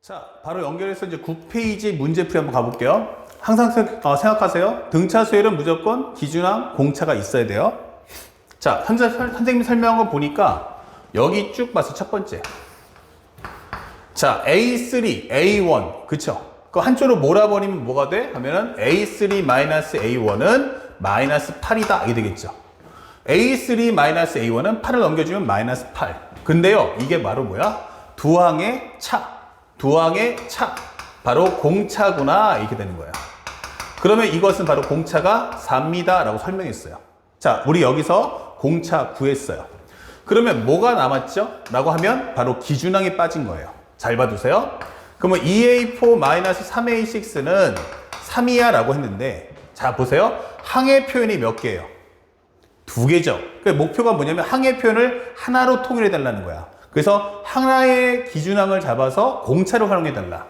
자, 바로 연결해서 이제 9페이지 문제풀이 한번 가볼게요. 항상 생각하세요. 등차 수열은 무조건 기준항, 공차가 있어야 돼요. 자, 선생님이 설명한 거 보니까 여기 쭉 봐서 첫 번째. 자, A3, A1. 그쵸? 그 한쪽으로 몰아버리면 뭐가 돼? 하면은 A3-A1은 마이너스 8이다. 이게 되겠죠. A3-A1은 8을 넘겨주면 마이너스 8. 근데요, 이게 바로 뭐야? 두항의 차. 바로 공차구나. 이렇게 되는 거예요. 그러면 이것은 바로 공차가 4입니다. 라고 설명했어요. 자, 우리 여기서 공차 구했어요. 그러면 뭐가 남았죠? 라고 하면 바로 기준항이 빠진 거예요. 잘 봐두세요. 그러면 2A4-3A6는 3이야 라고 했는데, 자, 보세요. 항의 표현이 몇 개예요? 2개죠. 그 목표가 뭐냐면 항의 표현을 하나로 통일해 달라는 거야. 그래서 하나의 기준항을 잡아서 공차를 활용해 달라.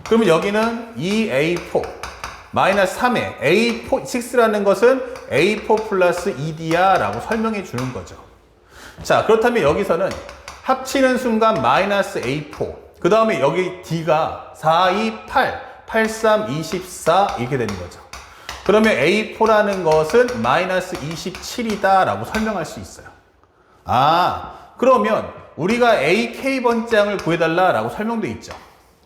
그러면 여기는 2A4 마이너스 3에 A6라는 것은 A4 플러스 2D야 라고 설명해 주는 거죠. 자, 그렇다면 여기서는 합치는 순간 마이너스 A4 그 다음에 여기 D가 4, 2, 8 8, 3, 24 이렇게 되는 거죠. 그러면 A4라는 것은 마이너스 27이다 라고 설명할 수 있어요. 아, 그러면 우리가 AK번째항을 구해달라 라고 설명되어 있죠.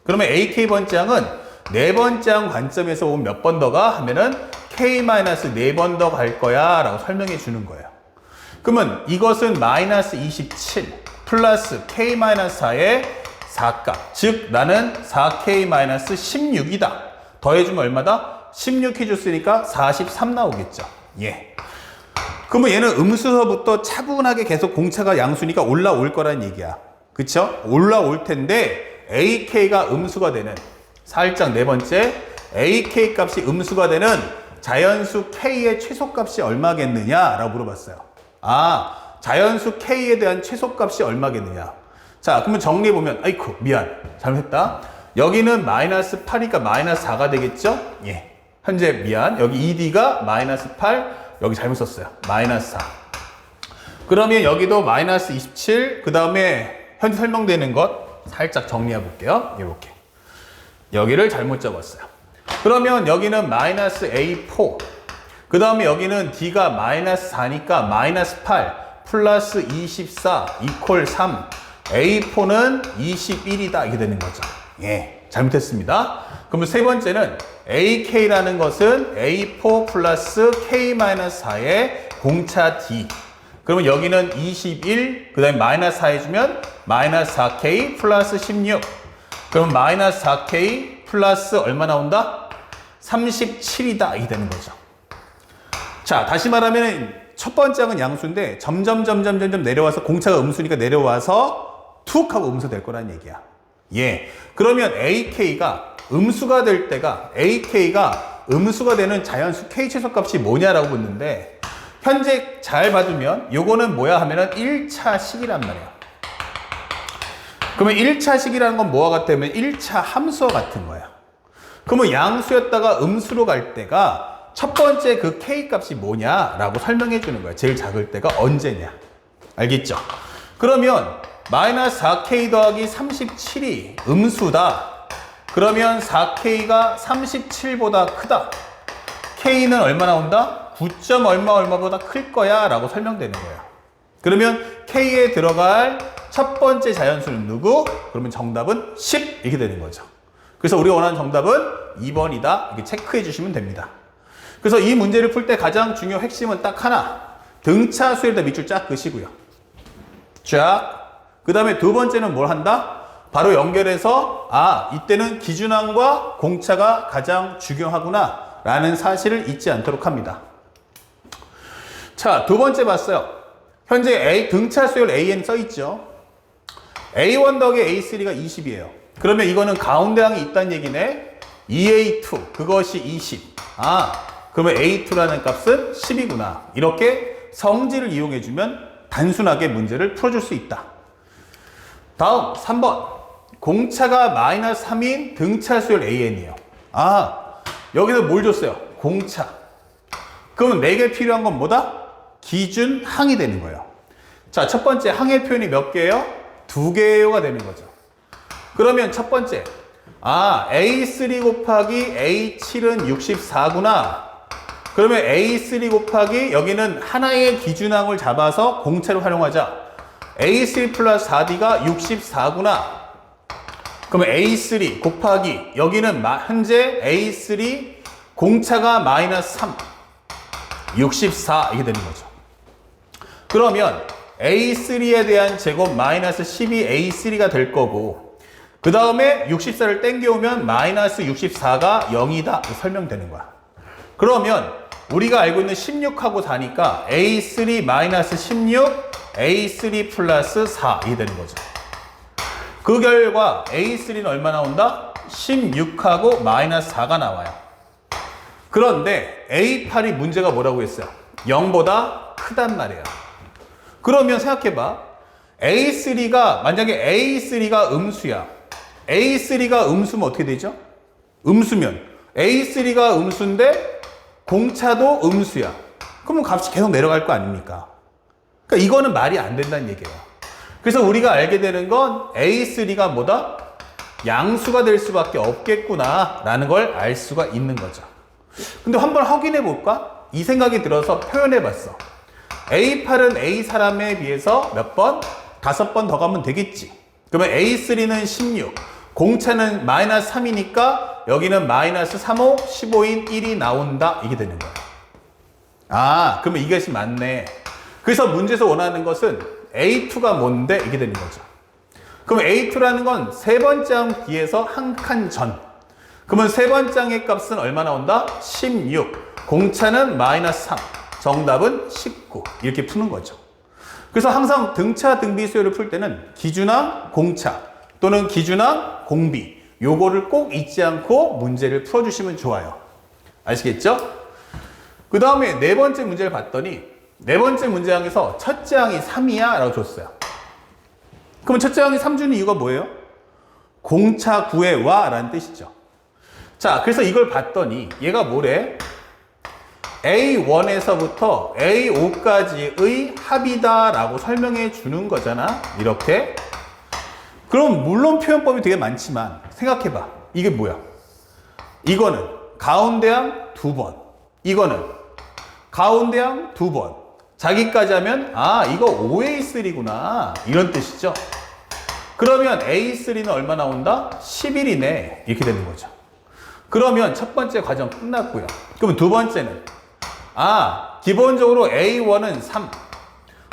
그러면 AK번째항은 네 번째 항 관점에서 보면 몇 번 더 가? 하면은 K-4번 더 갈 거야 라고 설명해 주는 거예요. 그러면 이것은 마이너스 27 플러스 K-4의 4값. 즉 나는 4K-16이다. 더해주면 얼마다? 16 해줬으니까 43 나오겠죠. 예. 그러면 얘는 음수서부터 차분하게 계속 공차가 양수니까 올라올 거란 얘기야. 그쵸? 올라올 텐데 AK가 음수가 되는 살짝 네 번째 AK 값이 음수가 되는 자연수 K의 최소값이 얼마겠느냐 라고 물어봤어요. 아, 자연수 K에 대한 최소값이 얼마겠느냐. 자, 그러면 정리해보면 아이쿠 미안 잘못했다. 여기는 마이너스 8이니까 마이너스 4가 되겠죠? 예. 현재 미안. 여기 2D가 마이너스 8 여기 잘못 썼어요. 마이너스 4. 그러면 여기도 마이너스 27 그 다음에 현재 설명되는 것 살짝 정리해 볼게요. 이렇게 여기를 잘못 적었어요. 그러면 여기는 마이너스 A4 그 다음에 여기는 D가 마이너스 4니까 마이너스 8 플러스 24 이퀄 3 A4는 21이다 이렇게 되는 거죠. 예, 잘못했습니다. 그러면 세 번째는 AK라는 것은 A4 플러스 K-4의 공차 D. 그러면 여기는 21, 그 다음에 마이너스 4 해주면 마이너스 4K 플러스 16. 그럼 마이너스 4K 플러스 얼마 나온다? 37이다. 이게 되는 거죠. 자, 다시 말하면 첫 번째 항은 양수인데 점점 내려와서 공차가 음수니까 내려와서 툭 하고 음수 될 거란 얘기야. 예. 그러면 AK가 음수가 될 때가 AK가 음수가 되는 자연수 K 최소값이 뭐냐라고 묻는데 현재 잘 봐두면 요거는 뭐야 하면은 1차식이란 말이야. 그러면 1차식이라는 건 뭐와 같다면 1차 함수와 같은 거야. 그러면 양수였다가 음수로 갈 때가 첫 번째 그 K 값이 뭐냐라고 설명해 주는 거야. 제일 작을 때가 언제냐. 알겠죠? 그러면 마이너스 4K 더하기 37이 음수다. 그러면 4K가 37보다 크다. K는 얼마 나온다? 9. 얼마보다 클 거야 라고 설명되는 거예요. 그러면 K에 들어갈 첫 번째 자연수는 누구? 그러면 정답은 10 이렇게 되는 거죠. 그래서 우리가 원하는 정답은 2번이다. 이렇게 체크해 주시면 됩니다. 그래서 이 문제를 풀 때 가장 중요 핵심은 딱 하나. 등차 수열에다 밑줄 쫙 그시고요. 쫙. 그 다음에 두 번째는 뭘 한다? 바로 연결해서 이때는 기준항과 공차가 가장 중요하구나 라는 사실을 잊지 않도록 합니다. 자, 두 번째 봤어요. 현재 등차 수열 AN 써있죠. A1 더하기 A3가 20이에요. 그러면 이거는 가운데 항이 있다는 얘기네. 2A2 그것이 20. 그러면 A2라는 값은 10이구나. 이렇게 성질을 이용해주면 단순하게 문제를 풀어줄 수 있다. 다음 3번. 공차가 마이너스 3인 등차 수열 AN이에요. 여기서 뭘 줬어요? 공차. 그러면 내게 필요한 건 뭐다? 기준항이 되는 거예요. 자, 첫 번째 항의 표현이 몇 개예요? 2개요가 되는 거죠. 그러면 첫 번째, A3 곱하기 A7은 64구나. 그러면 A3 곱하기 여기는 하나의 기준항을 잡아서 공차를 활용하자. A3 플러스 4D가 64구나. 그러면 A3 곱하기 여기는 현재 A3 공차가 마이너스 3, 64 이게 되는 거죠. 그러면 A3에 대한 제곱 마이너스 12A3가 될 거고 그 다음에 64를 땡겨오면 마이너스 64가 0이다 설명되는 거야. 그러면 우리가 알고 있는 16하고 4니까 A3 마이너스 16, A3 플러스 4 이게 되는 거죠. 그 결과 A3는 얼마 나온다? 16하고 마이너스 4가 나와요. 그런데 A8이 문제가 뭐라고 했어요? 0보다 크단 말이에요. 그러면 생각해봐. A3가 만약에 A3가 음수야. A3가 음수면 어떻게 되죠? 음수면 A3가 음수인데 공차도 음수야. 그러면 값이 계속 내려갈 거 아닙니까? 그러니까 이거는 말이 안 된다는 얘기예요. 그래서 우리가 알게 되는 건 A3가 뭐다? 양수가 될 수밖에 없겠구나 라는 걸 알 수가 있는 거죠. 근데 한번 확인해 볼까? 이 생각이 들어서 표현해 봤어. A8은 A 사람에 비해서 몇 번? 5번 더 가면 되겠지. 그러면 A3는 16, 공차는 마이너스 3이니까 여기는 마이너스 3호, 15인 1이 나온다. 이게 되는 거야. 그러면 이것이 맞네. 그래서 문제에서 원하는 것은 A2가 뭔데? 이게 되는 거죠. 그럼 A2라는 건 세 번째 항 뒤에서 한 칸 전. 그러면 세 번째 항의 값은 얼마 나온다? 16. 공차는 마이너스 3. 정답은 19. 이렇게 푸는 거죠. 그래서 항상 등차 등비 수열을 풀 때는 기준항 공차 또는 기준항 공비 요거를 꼭 잊지 않고 문제를 풀어주시면 좋아요. 아시겠죠? 그 다음에 네 번째 문제를 봤더니 네 번째 문제항에서 첫째 항이 3이야 라고 줬어요. 그럼 첫째 항이 3 주는 이유가 뭐예요? 공차 구해와 라는 뜻이죠. 자, 그래서 이걸 봤더니 얘가 뭐래? A1에서부터 A5까지의 합이다 라고 설명해 주는 거잖아. 이렇게. 그럼 물론 표현법이 되게 많지만 생각해봐. 이게 뭐야? 이거는 가운데항 2번. 이거는 가운데항 2번. 자기까지 하면 이거 5A3구나 이런 뜻이죠. 그러면 A3는 얼마 나온다? 11이네 이렇게 되는 거죠. 그러면 첫 번째 과정 끝났고요. 그럼 두 번째는 기본적으로 A1은 3,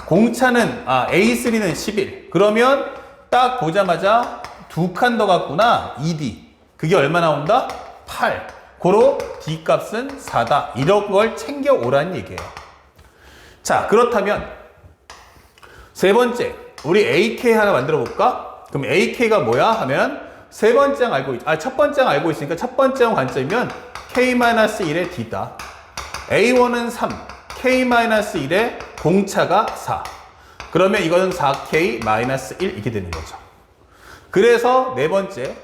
공차는 A3는 11. 그러면 딱 보자마자 두 칸 더 갔구나. 2D. 그게 얼마 나온다? 8. 고로 D 값은 4다. 이런 걸 챙겨 오라는 얘기예요. 자, 그렇다면 세 번째, 우리 AK 하나 만들어 볼까? 그럼 AK가 뭐야? 하면 세 번째 항 알고 첫 번째 항 알고 있으니까 첫 번째 항 관점이면 K-1의 D다. A1은 3, K-1의 공차가 4. 그러면 이거는 4K-1 이렇게 되는 거죠. 그래서 네 번째,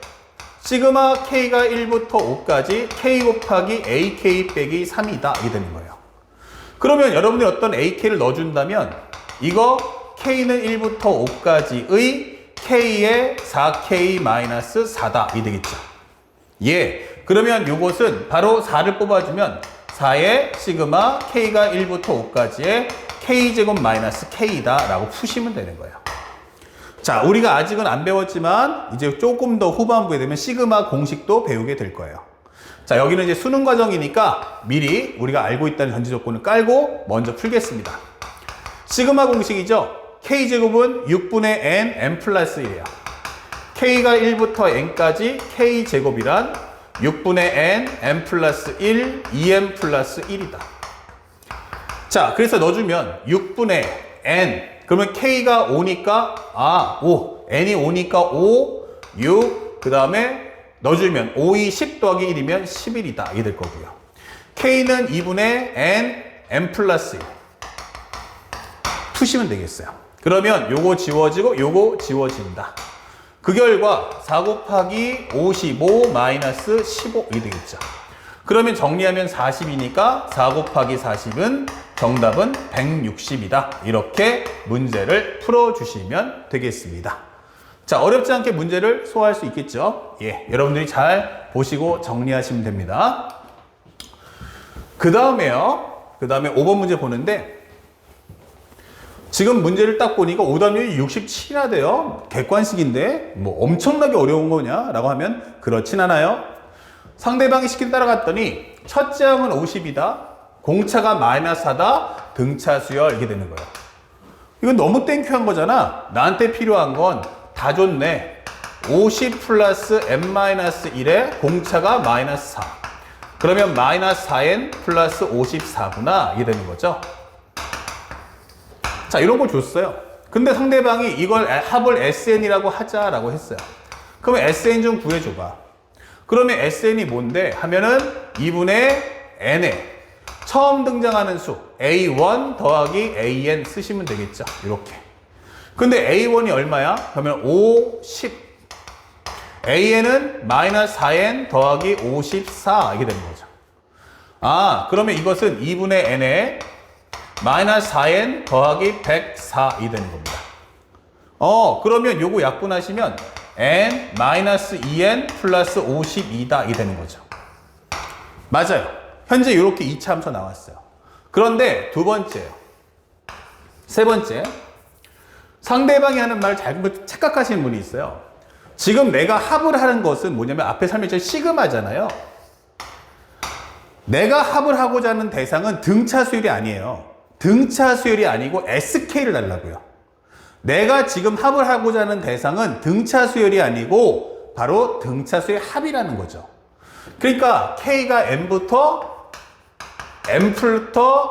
시그마 K가 1부터 5까지 K 곱하기 AK 빼기 3이다. 이게 되는 거예요. 그러면 여러분들이 어떤 AK를 넣어준다면 이거 K는 1부터 5까지의 K의 4K-4다. 이 되겠죠. 그러면 이것은 바로 4를 뽑아주면 4의 시그마 K가 1부터 5까지의 K제곱 마이너스 K다 라고 푸시면 되는 거예요. 자, 우리가 아직은 안 배웠지만 이제 조금 더 후반부에 되면 시그마 공식도 배우게 될 거예요. 자, 여기는 이제 수능 과정이니까 미리 우리가 알고 있다는 전제 조건을 깔고 먼저 풀겠습니다. 시그마 공식이죠. K제곱은 6분의 N, N 플러스 1이야. K가 1부터 N까지 K제곱이란 6분의 N, N 플러스 1, 2N 플러스 1이다. 자, 그래서 넣어주면 6분의 N, 그러면 K가 5니까 5, N이 5니까 5, 6, 그 다음에 넣어주면 5이 10 더하기 1이면 11이다. 이게 될 거고요. K는 2분의 N, N 플러스 1. 푸시면 되겠어요. 그러면 요거 지워지고 요거 지워진다. 그 결과 4 곱하기 55 마이너스 15이 되겠죠. 그러면 정리하면 40이니까 4 곱하기 40은 정답은 160이다. 이렇게 문제를 풀어주시면 되겠습니다. 자, 어렵지 않게 문제를 소화할 수 있겠죠? 예, 여러분들이 잘 보시고 정리하시면 됩니다. 그 다음에요. 그 다음에 5번 문제 보는데, 지금 문제를 딱 보니까 오답률이 67이나 돼요. 객관식인데, 뭐 엄청나게 어려운 거냐? 라고 하면 그렇진 않아요. 상대방이 시킨 따라갔더니, 첫째 항은 50이다. 공차가 마이너스 4다. 등차 수열. 이렇게 되는 거예요. 이건 너무 땡큐한 거잖아. 나한테 필요한 건 다 줬네. 50 플러스 n-1에 공차가 마이너스 4. 그러면 마이너스 4n 플러스 54구나. 이게 되는 거죠. 자, 이런 걸 줬어요. 근데 상대방이 이걸 합을 SN이라고 하자라고 했어요. 그러면 SN 좀 구해줘봐. 그러면 SN이 뭔데? 하면은 2분의 N에 처음 등장하는 수 A1 더하기 AN 쓰시면 되겠죠. 이렇게. 근데 A1이 얼마야? 그러면 5, 10. AN은 마이너스 4N 더하기 54 이게 되는 거죠. 아, 그러면 이것은 2분의 N에 마이너스 4N 더하기 104 이 되는 겁니다. 그러면 요거 약분하시면 N 마이너스 2N 플러스 52다 이 되는 거죠. 맞아요. 현재 이렇게 2차 함수 나왔어요. 그런데 두 번째요. 세 번째. 상대방이 하는 말 잘못 착각하시는 분이 있어요. 지금 내가 합을 하는 것은 뭐냐면 앞에 설명했던 시그마잖아요. 내가 합을 하고자 하는 대상은 등차 수열이 아니에요. 등차 수열이 아니고 SK를 달라고요. 내가 지금 합을 하고자 하는 대상은 등차 수열이 아니고 바로 등차 수열 합이라는 거죠. 그러니까 K가 M부터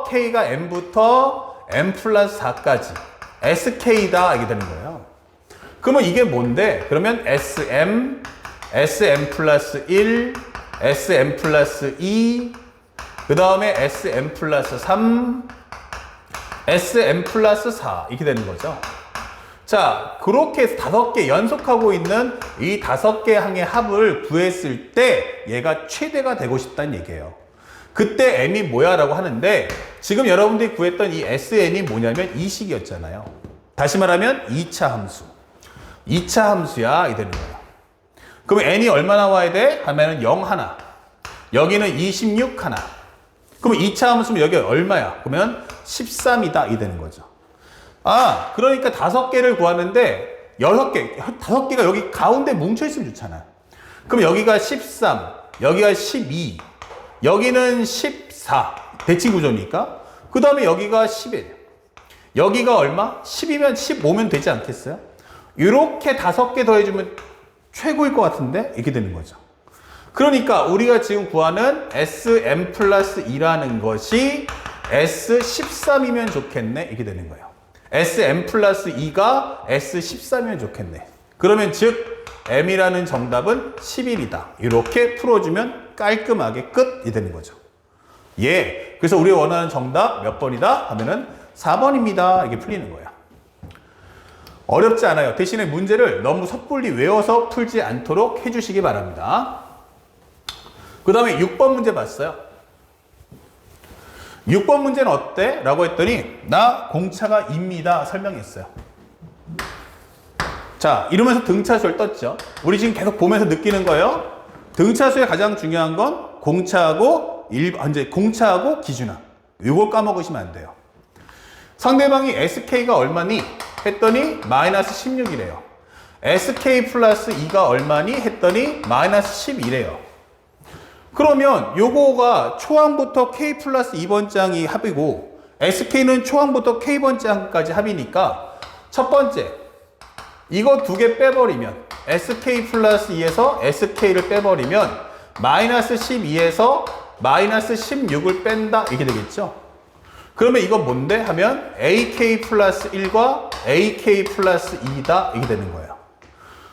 K가 M부터 M 플러스 4까지 SK다 이게 되는 거예요. 그러면 이게 뭔데? 그러면 SM, SM 플러스 1, SM 플러스 2, 그 다음에 SM 플러스 3, SM 플러스 4 이렇게 되는 거죠. 자, 그렇게 해서 5개 연속하고 있는 이 5개 항의 합을 구했을 때 얘가 최대가 되고 싶다는 얘기예요. 그때 M이 뭐야 라고 하는데 지금 여러분들이 구했던 이 SN이 뭐냐면 이 식이었잖아요. 다시 말하면 2차 함수. 2차 함수야 이 되는 거예요. 그럼 N이 얼마 나와야 돼? 하면은 0 하나. 여기는 26 하나. 그럼 2차 함수면 여기 얼마야? 그러면 13이다 이 되는 거죠. 아, 그러니까 5개를 구하는데 6개, 5개가 여기 가운데 뭉쳐있으면 좋잖아. 그럼 여기가 13, 여기가 12, 여기는 14, 대칭구조니까. 그 다음에 여기가 11, 여기가 얼마? 10이면 15면 되지 않겠어요? 이렇게 5개 더해주면 최고일 것 같은데? 이렇게 되는 거죠. 그러니까 우리가 지금 구하는 SM 플러스 2라는 것이 S13이면 좋겠네? 이렇게 되는 거예요. SM 플러스 2가 S13이면 좋겠네. 그러면 즉 M이라는 정답은 11이다. 이렇게 풀어주면 깔끔하게 끝이 되는 거죠. 예. 그래서 우리가 원하는 정답 몇 번이다? 하면은 4번입니다. 이게 풀리는 거예요. 어렵지 않아요. 대신에 문제를 너무 섣불리 외워서 풀지 않도록 해주시기 바랍니다. 그 다음에 6번 문제 봤어요. 6번 문제는 어때? 라고 했더니 나 공차가 입니다. 설명했어요. 자, 이러면서 등차수열 떴죠. 우리 지금 계속 보면서 느끼는 거예요. 등차수의 가장 중요한 건 공차하고 공차하고 기준항. 이걸 까먹으시면 안 돼요. 상대방이 SK가 얼마니? 했더니 마이너스 16이래요. SK 플러스 2가 얼마니? 했더니 마이너스 11이래요. 그러면 요거가 초항부터 K 플러스 2번장이 합이고 SK는 초항부터 K번장까지 합이니까 첫 번째 이거 2개 빼버리면 SK 플러스 2에서 SK를 빼버리면 마이너스 12에서 마이너스 16을 뺀다 이렇게 되겠죠. 그러면 이건 뭔데? 하면 AK 플러스 1과 AK 플러스 2다 이게 되는 거예요.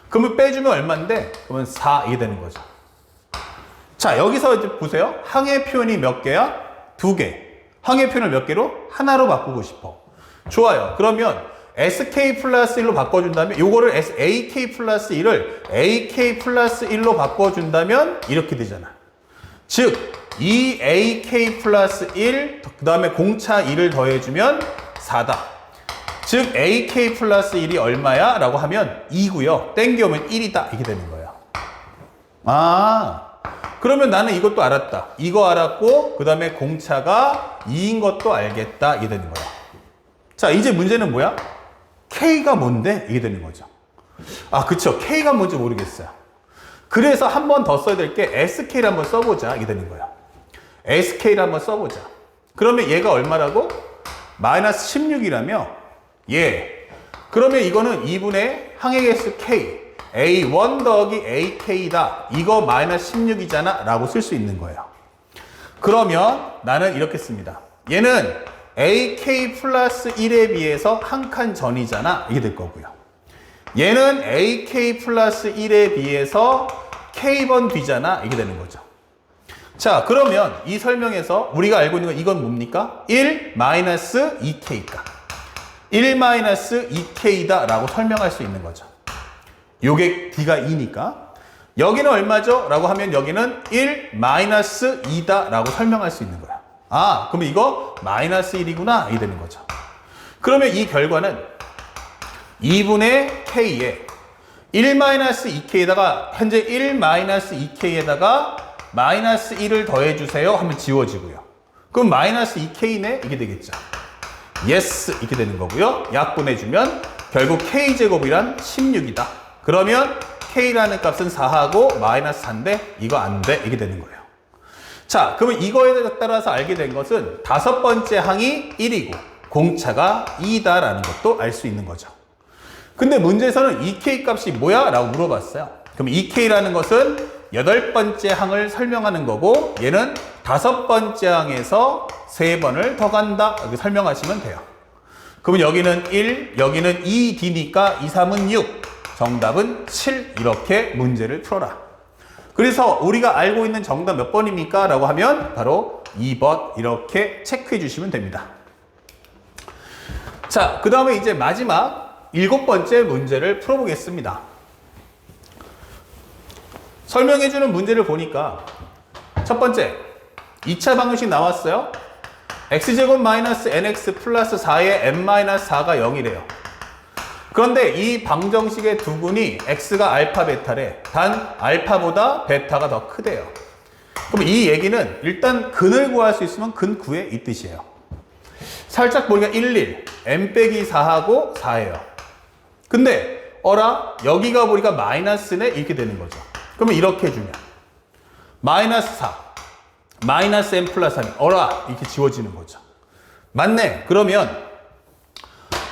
그러면 빼주면 얼마인데? 그러면 4 이게 되는 거죠. 자, 여기서 이제 보세요. 항의 표현이 몇 개야? 2개. 항의 표현을 몇 개로? 하나로 바꾸고 싶어. 좋아요. 그러면 SK 플러스 1로 바꿔준다면 요거를 AK 플러스 1을 AK 플러스 1로 바꿔준다면 이렇게 되잖아. 즉 이 AK 플러스 1, 그 다음에 공차 2를 더해주면 4다. 즉 AK 플러스 1이 얼마야? 라고 하면 2고요. 땡겨오면 1이다. 이게 되는 거예요. 아, 그러면 나는 이것도 알았다. 이거 알았고 그 다음에 공차가 2인 것도 알겠다. 이게 되는 거야. 자, 이제 문제는 뭐야? K가 뭔데? 이게 되는 거죠. 아, 그쵸. K가 뭔지 모르겠어요. 그래서 한 번 더 써야 될 게 SK를 한번 써보자. 이게 되는 거예요. SK를 한번 써보자. 그러면 얘가 얼마라고? 마이너스 16이라며? 예. 그러면 이거는 2분의 항해개수 K, A1 더하기 AK다. 이거 마이너스 16이잖아. 라고 쓸 수 있는 거예요. 그러면 나는 이렇게 씁니다. 얘는 AK 플러스 1에 비해서 한 칸 전이잖아. 이게 될 거고요. 얘는 AK 플러스 1에 비해서 K번 뒤잖아. 이게 되는 거죠. 자, 그러면 이 설명에서 우리가 알고 있는 건 이건 뭡니까? 1 마이너스 2K가 1 마이너스 2K다 라고 설명할 수 있는 거죠. 요게 D가 2니까 여기는 얼마죠? 라고 하면 여기는 1 마이너스 2다 라고 설명할 수 있는 거야. 아, 그러면 이거 마이너스 1이구나. 이게 되는 거죠. 그러면 이 결과는 2분의 K에 1 마이너스 2K에다가 현재 1 마이너스 2K에다가 마이너스 1을 더해주세요 하면 지워지고요. 그럼 마이너스 2K네? 이게 되겠죠. 예스 이렇게 되는 거고요. 약분해주면 결국 K제곱이란 16이다. 그러면 K라는 값은 4하고 마이너스 4인데 이거 안 돼. 이게 되는 거예요. 자, 그러면 이거에 따라서 알게 된 것은 다섯 번째 항이 1이고 공차가 2다라는 것도 알 수 있는 거죠. 근데 문제에서는 2K 값이 뭐야? 라고 물어봤어요. 그럼 2K라는 것은 여덟 번째 항을 설명하는 거고 얘는 다섯 번째 항에서 세 번을 더 간다. 이렇게 설명하시면 돼요. 그러면 여기는 1, 여기는 2D니까 2, 3은 6. 정답은 7. 이렇게 문제를 풀어라. 그래서 우리가 알고 있는 정답 몇 번입니까? 라고 하면 바로 2번 이렇게 체크해 주시면 됩니다. 자, 그 다음에 이제 마지막 7번째 문제를 풀어보겠습니다. 설명해주는 문제를 보니까 첫 번째 2차 방정식 나왔어요. x제곱 마이너스 nx 플러스 4에 n-4가 0이래요. 그런데 이 방정식의 두근이 x가 알파 베타래. 단 알파보다 베타가 더 크대요. 그럼 이 얘기는 일단 근을 구할 수 있으면 근 구해 이 뜻이에요. 살짝 보니까 1, n 빼기 4하고 4예요. 근데 어라 여기가 보니까 마이너스네 이렇게 되는 거죠. 그러면 이렇게 해주면 마이너스 4 마이너스 n 플러스 3 어라 이렇게 지워지는 거죠. 맞네. 그러면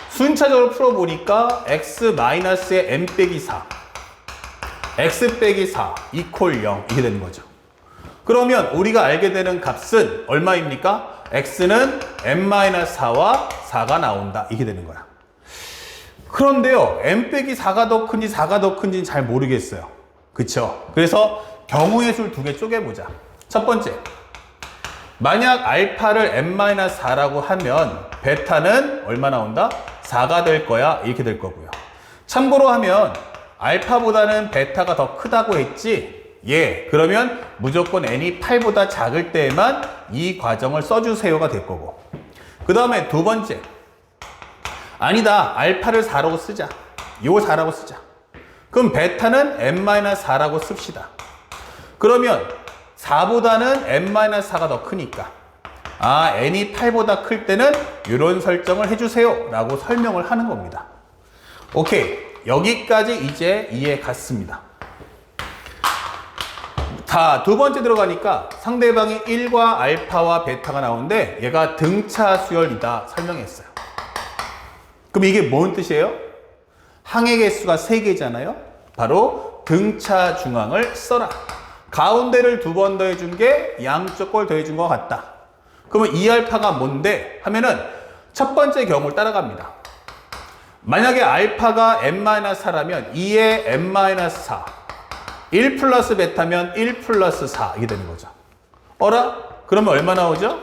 순차적으로 풀어보니까 x 마이너스의 n 빼기 4 x 빼기 4 이퀄 0 이렇게 되는 거죠. 그러면 우리가 알게 되는 값은 얼마입니까? x는 n-4와 4가 나온다 이렇게 되는 거야. 그런데요 n 빼기 4가 더 큰지 4가 더 큰지는 잘 모르겠어요. 그쵸? 그래서 경우의 수 두 개 쪼개보자. 첫 번째 만약 알파를 n-4라고 하면 베타는 얼마 나온다? 4가 될 거야. 이렇게 될 거고요. 참고로 하면 알파보다는 베타가 더 크다고 했지? 예. 그러면 무조건 n이 8보다 작을 때에만 이 과정을 써주세요가 될 거고. 그 다음에 두 번째. 아니다. 알파를 4라고 쓰자. 이거 4라고 쓰자. 그럼 베타는 n-4라고 씁시다. 그러면 4보다는 n-4가 더 크니까 아 n이 8보다 클 때는 이런 설정을 해주세요 라고 설명을 하는 겁니다. 오케이 여기까지 이제 이해 갔습니다. 자, 두 번째 들어가니까 상대방이 1과 알파와 베타가 나오는데 얘가 등차 수열이다 설명했어요. 그럼 이게 뭔 뜻이에요? 항의 개수가 3개잖아요. 바로 등차 중앙을 써라. 가운데를 두 번 더해준 게 양쪽 걸 더해준 것 같다. 그러면 이 알파가 뭔데? 하면은 첫 번째 경우를 따라갑니다. 만약에 알파가 n-4라면 2의 n-4 1 플러스 베타면 1 플러스 4 이게 되는 거죠. 어라? 그러면 얼마 나오죠?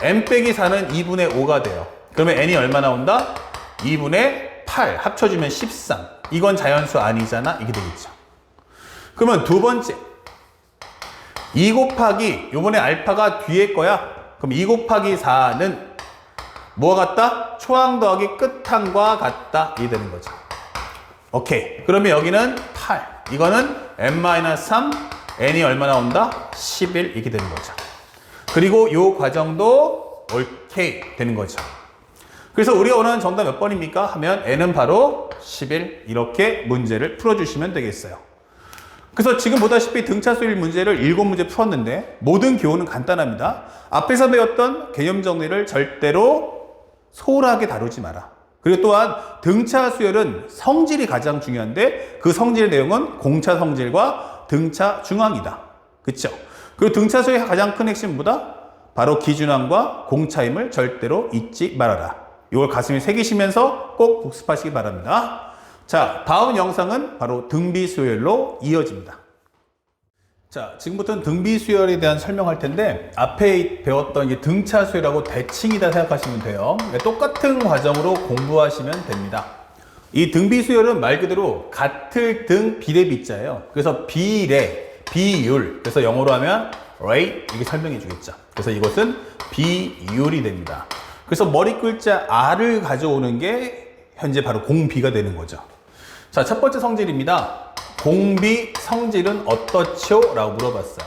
n 빼기 4는 2분의 5가 돼요. 그러면 n이 얼마 나온다? 2분의 8 합쳐주면 13. 이건 자연수 아니잖아. 이게 되겠죠. 그러면 두 번째 2 곱하기 요번에 알파가 뒤에 거야. 그럼 2 곱하기 4는 뭐가 같다? 초항 더하기 끝항과 같다. 이 되는 거죠. 오케이. 그러면 여기는 8. 이거는 n-3, n이 얼마 나온다? 11 이렇게 되는 거죠. 그리고 이 과정도 오케이 되는 거죠. 그래서 우리가 원하는 정답 몇 번입니까? 하면 n은 바로 11 이렇게 문제를 풀어주시면 되겠어요. 그래서 지금 보다시피 등차수일 문제를 7문제 풀었는데 모든 교훈은 간단합니다. 앞에서 배웠던 개념 정리를 절대로 소홀하게 다루지 마라. 그리고 또한 등차 수열은 성질이 가장 중요한데 그 성질의 내용은 공차 성질과 등차 중항이다. 그렇죠? 그리고 등차 수열의 가장 큰 핵심보다 바로 기준항과 공차임을 절대로 잊지 말아라. 이걸 가슴에 새기시면서 꼭 복습하시기 바랍니다. 자, 다음 영상은 바로 등비 수열로 이어집니다. 자, 지금부터는 등비 수열에 대한 설명할 텐데 앞에 배웠던 이 등차 수열하고 대칭이다 생각하시면 돼요. 똑같은 과정으로 공부하시면 됩니다. 이 등비 수열은 말 그대로 같을 등 비례 비자예요. 그래서 비례, 비율. 그래서 영어로 하면 rate 이렇게 설명해 주겠죠. 그래서 이것은 비율이 됩니다. 그래서 머리 글자 R을 가져오는 게 현재 바로 공비가 되는 거죠. 자, 첫 번째 성질입니다. 공비 성질은 어떻죠? 라고 물어봤어요.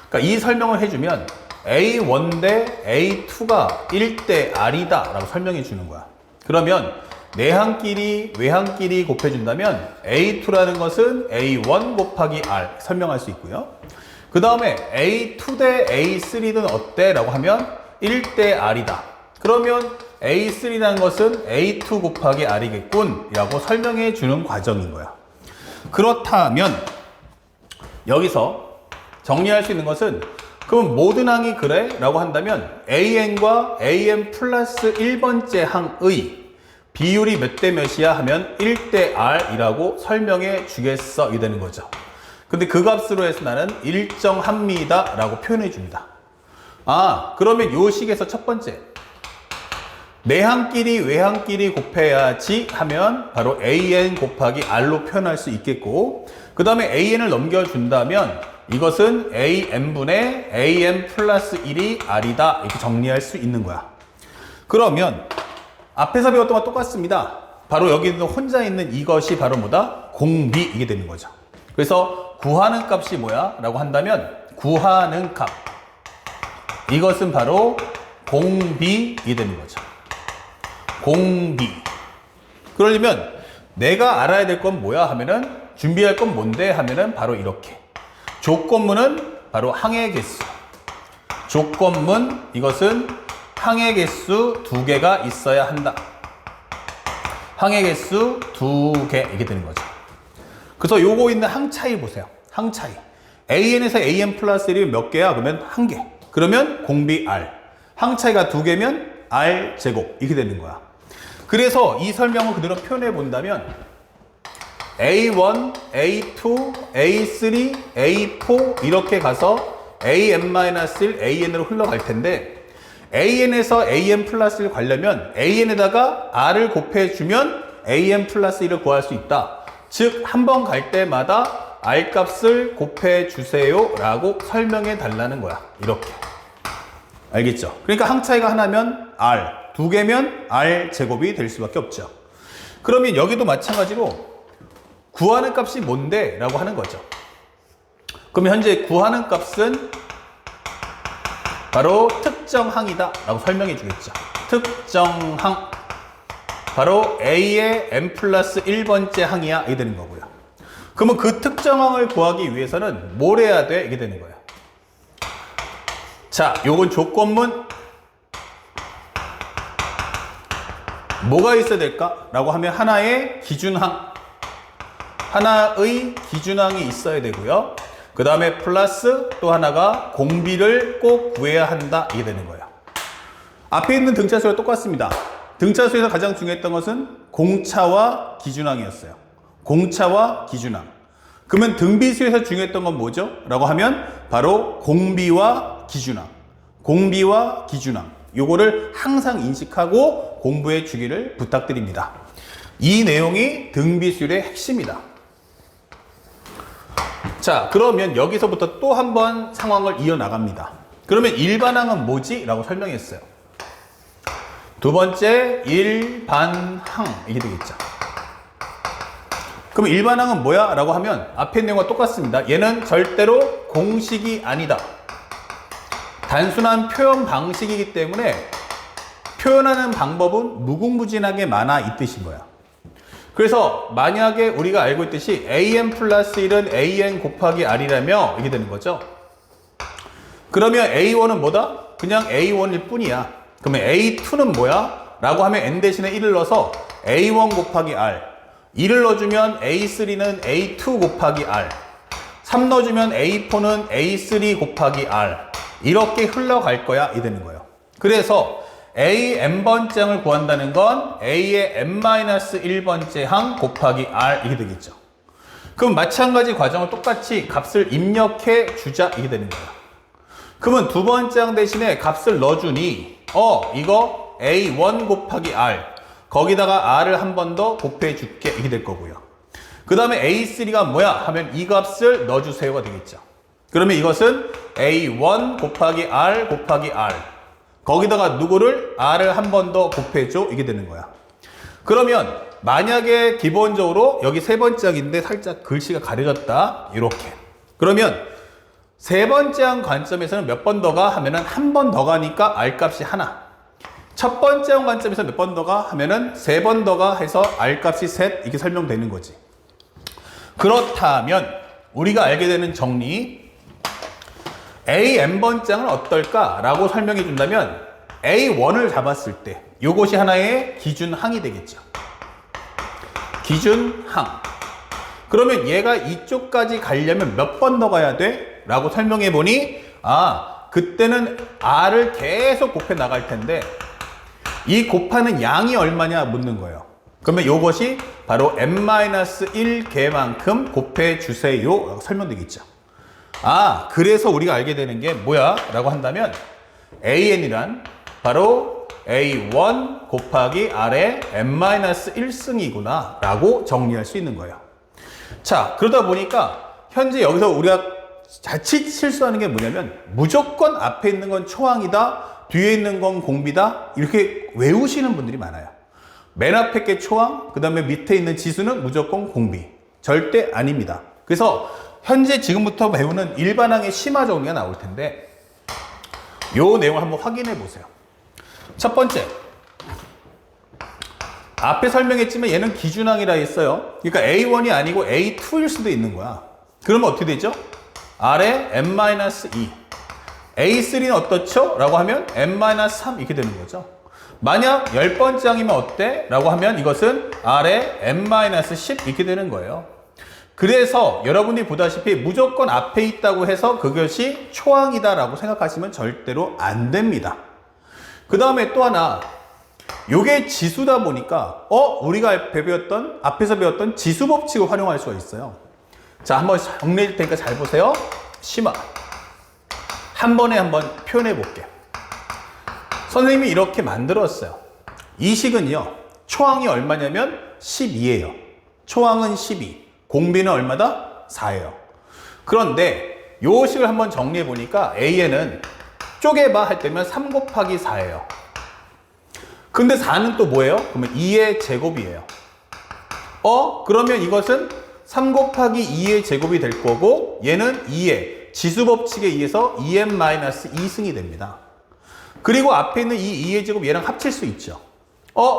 그러니까 이 설명을 해주면 A1 대 A2가 1대 R이다 라고 설명해 주는 거야. 그러면 내항끼리 외항끼리 곱해준다면 A2라는 것은 A1 곱하기 R 설명할 수 있고요. 그 다음에 A2 대 A3는 어때? 라고 하면 1대 R이다. 그러면 A3라는 것은 A2 곱하기 R이겠군 라고 설명해 주는 과정인 거야. 그렇다면 여기서 정리할 수 있는 것은 그럼 모든 항이 그래? 라고 한다면 AN과 AN 플러스 1번째 항의 비율이 몇 대 몇이야 하면 1대 R이라고 설명해 주겠어 이 되는 거죠. 근데 그 값으로 해서 나는 일정합니다 라고 표현해 줍니다. 아, 그러면 요 식에서 첫 번째 내항끼리 외항끼리 곱해야지 하면 바로 AN 곱하기 R로 표현할 수 있겠고 그 다음에 AN을 넘겨준다면 이것은 AN분의 AN 플러스 1이 R이다 이렇게 정리할 수 있는 거야. 그러면 앞에서 배웠던 거 똑같습니다. 바로 여기 혼자 있는 이것이 바로 뭐다? 공비 이게 되는 거죠. 그래서 구하는 값이 뭐야? 라고 한다면 구하는 값 이것은 바로 공비이 되는 거죠. 공비. 그러려면 내가 알아야 될 건 뭐야 하면은 준비할 건 뭔데 하면은 바로 이렇게 조건문은 바로 항의 개수 조건문 이것은 항의 개수 2개가 있어야 한다. 항의 개수 2개 이게 되는 거죠. 그래서 요거 있는 항 차이 보세요. 항 차이 AN에서 AN 플러스 1이 몇 개야? 그러면 1개. 그러면 공비 R 항 차이가 2개면 R 제곱 이렇게 되는 거야. 그래서 이 설명을 그대로 표현해 본다면 A1, A2, A3, A4 이렇게 가서 AN-1, AN으로 흘러갈 텐데 AN에서 AN 플러스 1 가려면 AN에다가 R을 곱해주면 AN 플러스 1을 구할 수 있다. 즉, 한 번 갈 때마다 R 값을 곱해주세요 라고 설명해 달라는 거야. 이렇게. 알겠죠? 그러니까 항 차이가 하나면 R, 2개면 R 제곱이 될 수밖에 없죠. 그러면 여기도 마찬가지로 구하는 값이 뭔데? 라고 하는 거죠. 그러면 현재 구하는 값은 바로 특정항이다 라고 설명해 주겠죠. 특정항 바로 A의 n 플러스 1번째 항이야 이게 되는 거고요. 그러면 그 특정항을 구하기 위해서는 뭘 해야 돼? 이게 되는 거예요. 자, 요건 조건문 뭐가 있어야 될까? 라고 하면 하나의 기준항 하나의 기준항이 있어야 되고요. 그 다음에 플러스 또 하나가 공비를 꼭 구해야 한다 이게 되는 거예요. 앞에 있는 등차수와 똑같습니다. 등차수에서 가장 중요했던 것은 공차와 기준항이었어요. 공차와 기준항. 그러면 등비수에서 중요했던 건 뭐죠? 라고 하면 바로 공비와 기준항. 공비와 기준항. 요거를 항상 인식하고 공부해 주기를 부탁드립니다. 이 내용이 등비수열의 핵심이다. 자, 그러면 여기서부터 또 한 번 상황을 이어나갑니다. 그러면 일반항은 뭐지? 라고 설명했어요. 두 번째 일반항 이게 되겠죠. 그럼 일반항은 뭐야? 라고 하면 앞에 있는 내용과 똑같습니다. 얘는 절대로 공식이 아니다. 단순한 표현 방식이기 때문에 표현하는 방법은 무궁무진하게 많아 이 뜻인 거야. 그래서 만약에 우리가 알고 있듯이 an 플러스 1은 an 곱하기 r이라며 이게 되는 거죠. 그러면 a1은 뭐다? 그냥 a1일 뿐이야. 그러면 a2는 뭐야? 라고 하면 n 대신에 1을 넣어서 a1 곱하기 r, 2를 넣어주면 a3는 a2 곱하기 r, 3 넣어주면 a4는 a3 곱하기 r, 이렇게 흘러갈 거야 이 되는 거예요. 그래서 a n번째 항을 구한다는 건 a의 n-1번째 항 곱하기 r 이게 되겠죠. 그럼 마찬가지 과정을 똑같이 값을 입력해 주자 이게 되는 거예요. 그러면 두 번째 항 대신에 값을 넣어주니 이거 a1 곱하기 r, 거기다가 r을 한 번 더 곱해 줄게 이게 될 거고요. 그 다음에 a3가 뭐야 하면 이 값을 넣어주세요가 되겠죠. 그러면 이것은 a1 곱하기 r 곱하기 r, 거기다가 누구를 r을 한 번 더 곱해줘 이게 되는 거야. 그러면 만약에 기본적으로 여기 세 번째 항인데 살짝 글씨가 가려졌다 이렇게, 그러면 세 번째 항 관점에서는 몇 번 더가 하면은 한 번 더 가니까 r 값이 하나, 첫 번째 항 관점에서 몇 번 더가 하면은 세 번 더가 해서 r 값이 셋 이렇게 설명되는 거지. 그렇다면 우리가 알게 되는 정리, a n번째 항은 어떨까 라고 설명해 준다면 a1을 잡았을 때 이것이 하나의 기준항이 되겠죠. 기준항. 그러면 얘가 이쪽까지 가려면 몇 번 더 가야 돼? 라고 설명해 보니 그때는 r을 계속 곱해 나갈 텐데 이 곱하는 양이 얼마냐 묻는 거예요. 그러면 이것이 바로 n-1개만큼 곱해 주세요 라고 설명되겠죠. 그래서 우리가 알게 되는 게 뭐야? 라고 한다면 an이란 바로 a1 곱하기 r의 n-1승이구나 라고 정리할 수 있는 거예요. 자, 그러다 보니까 현재 여기서 우리가 자칫 실수하는 게 뭐냐면 무조건 앞에 있는 건 초항이다, 뒤에 있는 건 공비다 이렇게 외우시는 분들이 많아요. 맨 앞에 게 초항, 그 다음에 밑에 있는 지수는 무조건 공비. 절대 아닙니다. 그래서 현재 지금부터 배우는 일반항의 심화 정리가 나올 텐데 이 내용을 한번 확인해 보세요. 첫 번째, 앞에 설명했지만 얘는 기준항이라 했어요. 그러니까 A1이 아니고 A2일 수도 있는 거야. 그러면 어떻게 되죠? R의 n-2, A3는 어떻죠? 라고 하면 n-3 이렇게 되는 거죠. 만약 10번째 항이면 어때? 라고 하면 이것은 R의 n-10 이렇게 되는 거예요. 그래서 여러분이 보다시피 무조건 앞에 있다고 해서 그것이 초항이다 라고 생각하시면 절대로 안 됩니다. 그 다음에 또 하나, 요게 지수다 보니까 우리가 앞에서 배웠던 지수 법칙을 활용할 수가 있어요. 자, 한번 정리해 줄 테니까 잘 보세요. 심화 한 번에 한번 표현해 볼게요. 선생님이 이렇게 만들었어요. 이 식은요, 초항이 얼마냐면 12예요. 초항은 12, 공비는 얼마다? 4예요. 그런데 요 식을 한번 정리해 보니까 a는 쪼개봐 할 때면 3 곱하기 4예요. 근데 4는 또 뭐예요? 그러면 2의 제곱이에요. 그러면 이것은 3 곱하기 2의 제곱이 될 거고 얘는 2의 지수법칙에 의해서 2n-2승이 됩니다. 그리고 앞에 있는 이 2의 제곱 얘랑 합칠 수 있죠.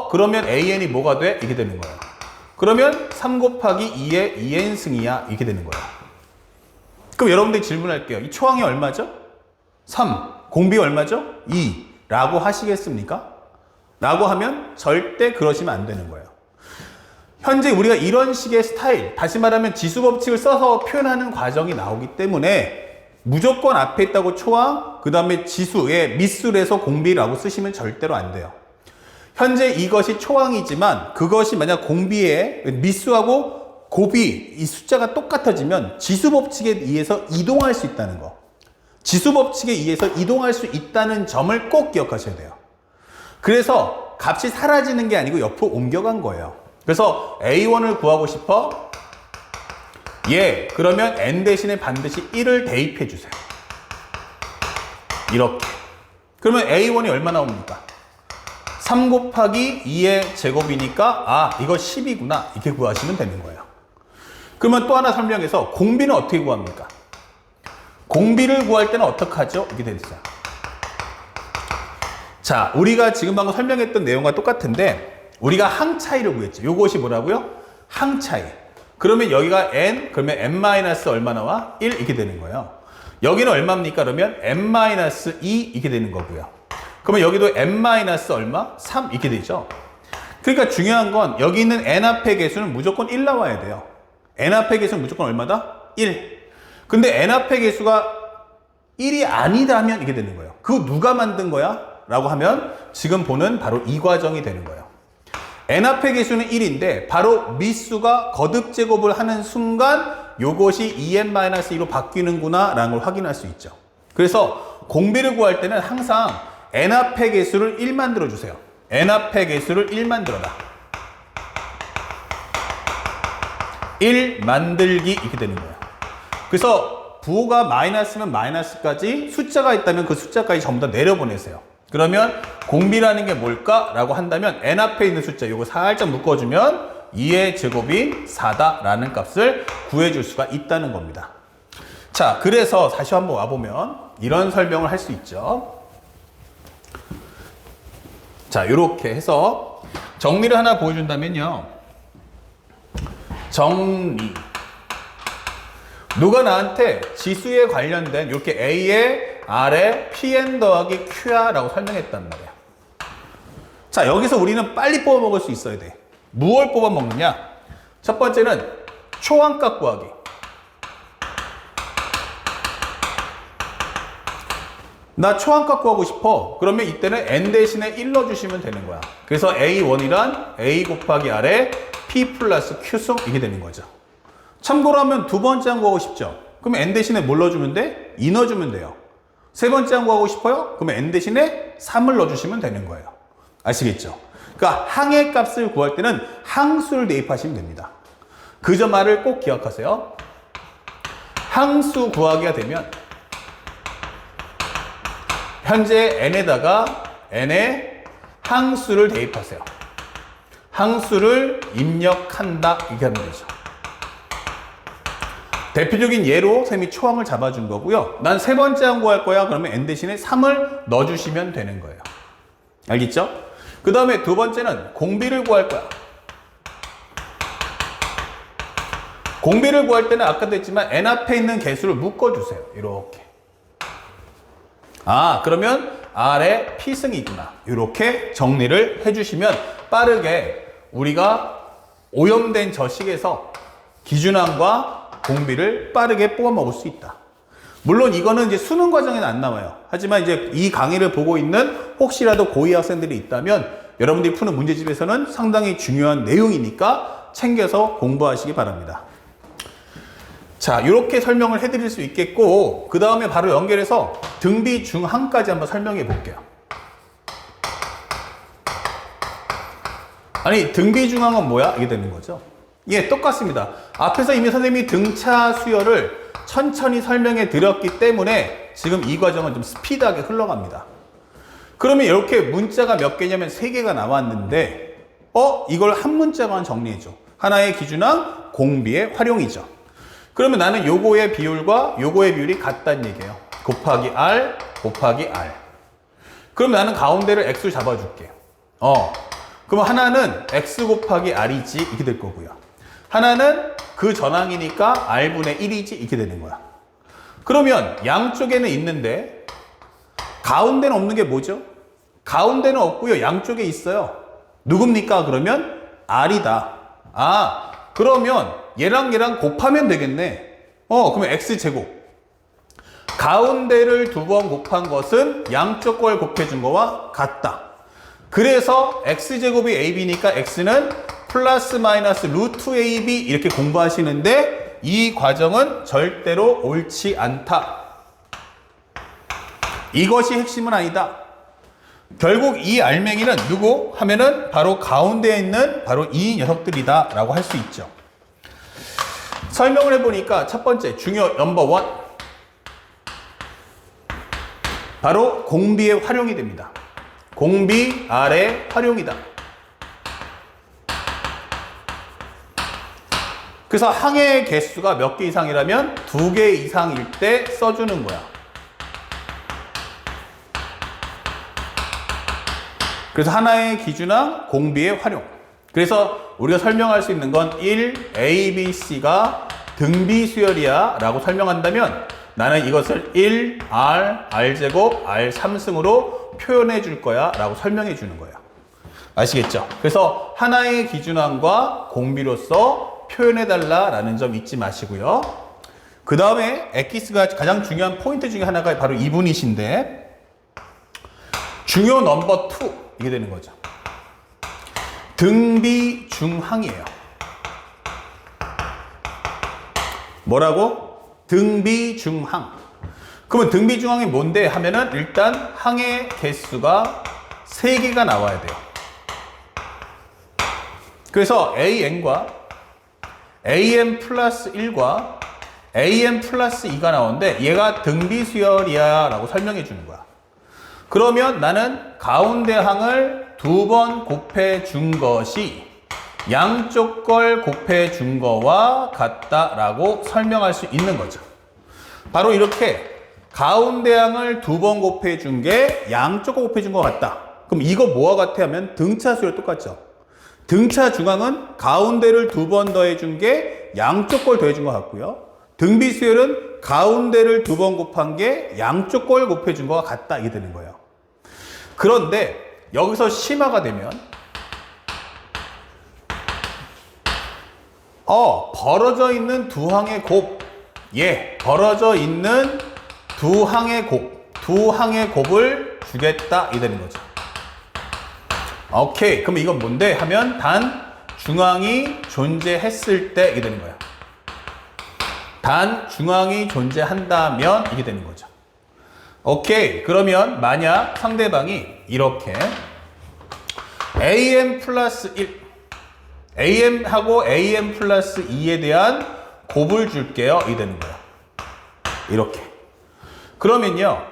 그러면 an이 뭐가 돼? 이게 되는 거예요. 그러면 3 곱하기 2의 2n승이야 이렇게 되는 거예요. 그럼 여러분들이 질문할게요. 이 초항이 얼마죠? 3. 공비 얼마죠? 2. 라고 하시겠습니까? 라고 하면 절대 그러시면 안 되는 거예요. 현재 우리가 이런 식의 스타일, 다시 말하면 지수법칙을 써서 표현하는 과정이 나오기 때문에 무조건 앞에 있다고 초항, 그 다음에 지수의 밑술에서 공비라고 쓰시면 절대로 안 돼요. 현재 이것이 초항이지만 그것이 만약 공비의 밑수하고 곱이 이 숫자가 똑같아지면 지수법칙에 의해서 이동할 수 있다는 거. 지수법칙에 의해서 이동할 수 있다는 점을 꼭 기억하셔야 돼요. 그래서 값이 사라지는 게 아니고 옆으로 옮겨간 거예요. 그래서 A1을 구하고 싶어? 그러면 N 대신에 반드시 1을 대입해 주세요. 이렇게. 그러면 A1이 얼마 나옵니까? 3 곱하기 2의 제곱이니까 이거 10이구나 이렇게 구하시면 되는 거예요. 그러면 또 하나 설명해서 공비는 어떻게 구합니까? 공비를 구할 때는 어떻게 하죠? 이렇게 되어 있어요. 자, 우리가 지금 방금 설명했던 내용과 똑같은데 우리가 항 차이를 구했죠. 이것이 뭐라고요? 항 차이. 그러면 여기가 n, 그러면 n- 얼마 나와? 1 이렇게 되는 거예요. 여기는 얼마입니까? 그러면 n-2 이렇게 되는 거고요. 그러면 여기도 n- 얼마? 3 이렇게 되죠. 그러니까 중요한 건 여기 있는 n 앞의 개수는 무조건 1 나와야 돼요. n 앞의 개수는 무조건 얼마다? 1. 근데 n 앞의 개수가 1이 아니다면 이게 되는 거예요. 그거 누가 만든 거야? 라고 하면 지금 보는 바로 이 과정이 되는 거예요. n 앞의 개수는 1인데 바로 미수가 거듭 제곱을 하는 순간 요것이 2n-2로 바뀌는구나 라는 걸 확인할 수 있죠. 그래서 공비를 구할 때는 항상 n 앞의 개수를 1 만들어 주세요. n 앞의 개수를 1 만들어라. 1 만들기 이렇게 되는 거예요. 그래서 부호가 마이너스면 마이너스까지 숫자가 있다면 그 숫자까지 전부 다 내려보내세요. 그러면 공비라는 게 뭘까라고 한다면 n 앞에 있는 숫자 이거 살짝 묶어주면 2의 제곱인 4다라는 값을 구해줄 수가 있다는 겁니다. 자, 그래서 다시 한번 와보면 이런 설명을 할 수 있죠. 자, 이렇게 해서 정리를 하나 보여준다면요. 정리. 누가 나한테 지수에 관련된 이렇게 A에 R에 Pn 더하기 Q야 라고 설명했단 말이야. 자, 여기서 우리는 빨리 뽑아 먹을 수 있어야 돼. 무엇을 뽑아 먹느냐? 첫 번째는 초항값 구하기. 나 초항값 구하고 싶어. 그러면 이때는 n 대신에 1 넣어주시면 되는 거야. 그래서 A1이란 A 곱하기 R에 P 플러스 Q승 이게 되는 거죠. 참고로 하면 두 번째 항 구하고 싶죠. 그러면 n 대신에 뭘 넣어주면 돼? 2 넣어주면 돼요. 세 번째 항 구하고 싶어요? 그러면 n 대신에 3을 넣어주시면 되는 거예요. 아시겠죠? 그러니까 항의 값을 구할 때는 항수를 대입하시면 됩니다. 그 점 말을 꼭 기억하세요. 항수 구하기가 되면 현재 n에다가 n의 항수를 대입하세요. 항수를 입력한다 이렇게 하면 되죠. 대표적인 예로 쌤이 초항을 잡아준 거고요. 난 세 번째 항 구할 거야. 그러면 n 대신에 3을 넣어주시면 되는 거예요. 알겠죠? 그 다음에 두 번째는 공비를 구할 거야. 공비를 구할 때는 아까도 했지만 n 앞에 있는 개수를 묶어주세요. 이렇게. 그러면 R의 P승이구나. 이렇게 정리를 해주시면 빠르게 우리가 오염된 저 식에서 기준항과 공비를 빠르게 뽑아 먹을 수 있다. 물론 이거는 이제 수능 과정에는 안 나와요. 하지만 이제 이 강의를 보고 있는 혹시라도 고2 학생들이 있다면 여러분들이 푸는 문제집에서는 상당히 중요한 내용이니까 챙겨서 공부하시기 바랍니다. 자, 이렇게 설명을 해드릴 수 있겠고, 그 다음에 바로 연결해서 등비 중항까지 한번 설명해 볼게요. 아니, 등비 중항은 뭐야? 이게 되는 거죠. 예, 똑같습니다. 앞에서 이미 선생님이 등차 수열을 천천히 설명해 드렸기 때문에 지금 이 과정은 좀 스피드하게 흘러갑니다. 그러면 이렇게 문자가 몇 개냐면 3개가 나왔는데, 이걸 한 문자만 정리해줘. 하나의 기준항, 공비의 활용이죠. 그러면 나는 요거의 비율과 요거의 비율이 같다는 얘기예요. 곱하기 R, 곱하기 R. 그럼 나는 가운데를 X를 잡아줄게. 그럼 하나는 X 곱하기 R이지 이렇게 될 거고요. 하나는 그 전항이니까 R분의 1이지 이렇게 되는 거야. 그러면 양쪽에는 있는데 가운데는 없는 게 뭐죠? 가운데는 없고요. 양쪽에 있어요. 누굽니까? 그러면 R이다. 그러면 얘랑 얘랑 곱하면 되겠네. 그러면 X제곱. 가운데를 2번 곱한 것은 양쪽 걸 곱해준 거와 같다. 그래서 X제곱이 AB니까 X는 플러스 마이너스 루트 AB 이렇게 공부하시는데 이 과정은 절대로 옳지 않다. 이것이 핵심은 아니다. 결국 이 알맹이는 누구? 하면은 바로 가운데에 있는 바로 이 녀석들이다 라고 할 수 있죠. 설명을 해보니까 첫 번째 중요 넘버 1 바로 공비의 활용이 됩니다. 공비 R의 활용이다. 그래서 항의 개수가 몇 개 이상이라면 2개 이상일 때 써주는 거야. 그래서 하나의 기준항, 공비의 활용. 그래서 우리가 설명할 수 있는 건 1, A, B, C가 등비 수열이야 라고 설명한다면 나는 이것을 1, R, R제곱, R 3승으로 표현해 줄 거야 라고 설명해 주는 거예요. 아시겠죠? 그래서 하나의 기준항과 공비로서 표현해 달라 라는 점 잊지 마시고요. 그 다음에 엑기스가 가장 중요한 포인트 중에 하나가 바로 이분이신데 중요 넘버 2 이게 되는 거죠. 등비 중항이에요. 뭐라고? 등비 중항. 그러면 등비 중항이 뭔데 하면은 일단 항의 개수가 3개가 나와야 돼요. 그래서 AN과 AN 플러스 1과 AN 플러스 2가 나오는데 얘가 등비 수열이야 라고 설명해 주는 거야. 그러면 나는 가운데 항을 2번 곱해 준 것이 양쪽 걸 곱해 준 거와 같다라고 설명할 수 있는 거죠. 바로 이렇게 가운데 항을 2번 곱해 준 게 양쪽 걸 곱해 준 거 같다. 그럼 이거 뭐와 같아 하면 등차 수열 똑같죠. 등차 중항은 가운데를 2번 더해 준 게 양쪽 걸 더해 준 거 같고요. 등비 수열은 가운데를 2번 곱한 게 양쪽 걸 곱해 준 거와 같다. 이게 되는 거예요. 그런데 여기서 심화가 되면 벌어져 있는 두 항의 곱, 벌어져 있는 두 항의 곱을 주겠다 이 되는 거죠. 오케이, 그럼 이건 뭔데 하면 단 중항이 존재했을 때 이게 되는 거야. 단 중항이 존재한다면 이게 되는 거죠. 오케이, 그러면 만약 상대방이 이렇게 AM 플러스 1 AM하고 AM 플러스 2에 대한 곱을 줄게요. 이 되는 거야. 이렇게. 그러면요.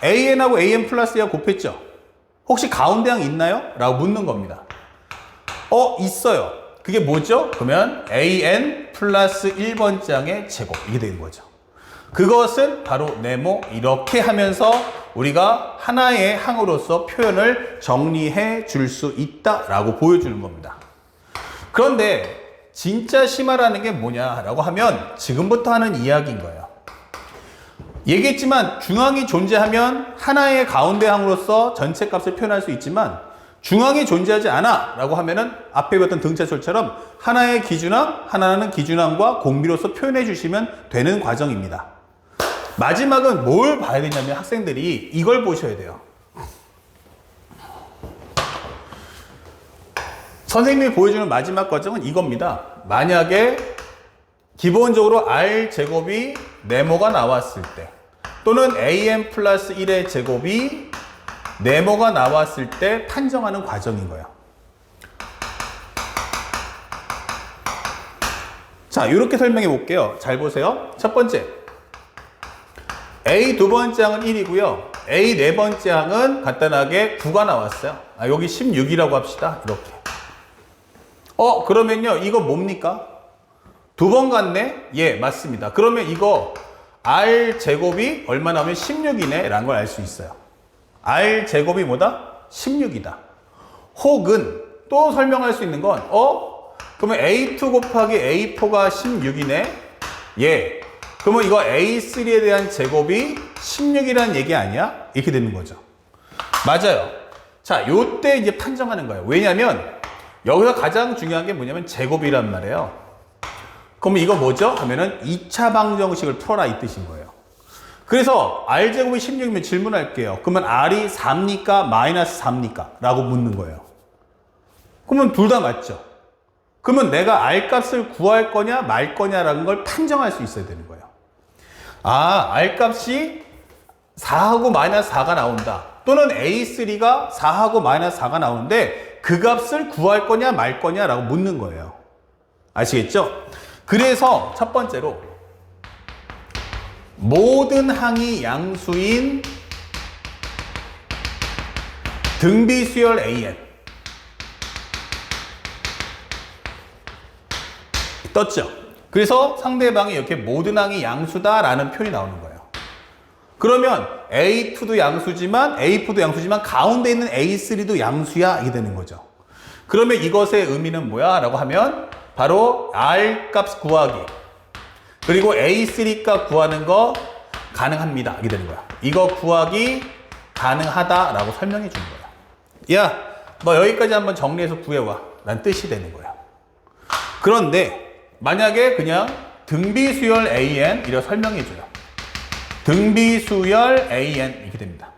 AN하고 AM 플러스 2가 곱했죠. 혹시 가운데 항 있나요? 라고 묻는 겁니다. 있어요. 그게 뭐죠? 그러면 AN 플러스 1번째 항의 제곱. 이게 되는 거죠. 그것은 바로 네모. 이렇게 하면서 우리가 하나의 항으로서 표현을 정리해 줄 수 있다라고 보여주는 겁니다. 그런데 진짜 심화라는 게 뭐냐라고 하면 지금부터 하는 이야기인 거예요. 얘기했지만 중항이 존재하면 하나의 가운데 항으로서 전체 값을 표현할 수 있지만 중항이 존재하지 않아 라고 하면은 앞에 배웠던 등차수열처럼 하나의 기준항, 하나는 기준항과 공비로서 표현해 주시면 되는 과정입니다. 마지막은 뭘 봐야 되냐면 학생들이 이걸 보셔야 돼요. 선생님이 보여주는 마지막 과정은 이겁니다. 만약에 기본적으로 R제곱이 네모가 나왔을 때 또는 AM 플러스 1의 제곱이 네모가 나왔을 때 판정하는 과정인 거예요. 자, 이렇게 설명해 볼게요. 잘 보세요. 첫 번째, A 두 번째 항은 1이고요. A 네 번째 항은 간단하게 9가 나왔어요. 여기 16이라고 합시다. 이렇게. 그러면요, 이거 뭡니까? 두 번 갔네? 예, 맞습니다. 그러면 이거 R제곱이 얼마 나오면 16이네 라는 걸 알 수 있어요. R제곱이 뭐다? 16이다. 혹은 또 설명할 수 있는 건 그러면 A2 곱하기 A4가 16이네? 예. 그러면 이거 A3에 대한 제곱이 16이라는 얘기 아니야? 이렇게 되는 거죠. 맞아요. 자, 요때 이제 판정하는 거예요. 왜냐면 여기서 가장 중요한 게 뭐냐면 제곱이란 말이에요. 그러면 이거 뭐죠? 하면은 2차 방정식을 풀어라 이 뜻인 거예요. 그래서 R제곱이 16이면 질문할게요. 그러면 R이 4입니까? 마이너스 4입니까? 라고 묻는 거예요. 그러면 둘 다 맞죠? 그러면 내가 R 값을 구할 거냐 말 거냐라는 걸 판정할 수 있어야 되는 거예요. R 값이 4하고 마이너스 4가 나온다. 또는 A3가 4하고 마이너스 4가 나오는데 그 값을 구할 거냐 말 거냐라고 묻는 거예요. 아시겠죠? 그래서 첫 번째로 모든 항이 양수인 등비수열 AN 떴죠. 그래서 상대방이 이렇게 모든 항이 양수다라는 표현이 나오는 거예요. 그러면 A2도 양수지만 A4도 양수지만 가운데 있는 A3도 양수야 이게 되는 거죠. 그러면 이것의 의미는 뭐야? 라고 하면 바로 R 값 구하기 그리고 A3 값 구하는 거 가능합니다. 이게 되는 거야. 이거 구하기 가능하다라고 설명해 주는 거야. 야, 너 여기까지 한번 정리해서 구해와. 란 뜻이 되는 거야. 그런데 만약에 그냥 등비수열 AN 이렇게 설명해 줘요. 등비수열 AN 이렇게 됩니다.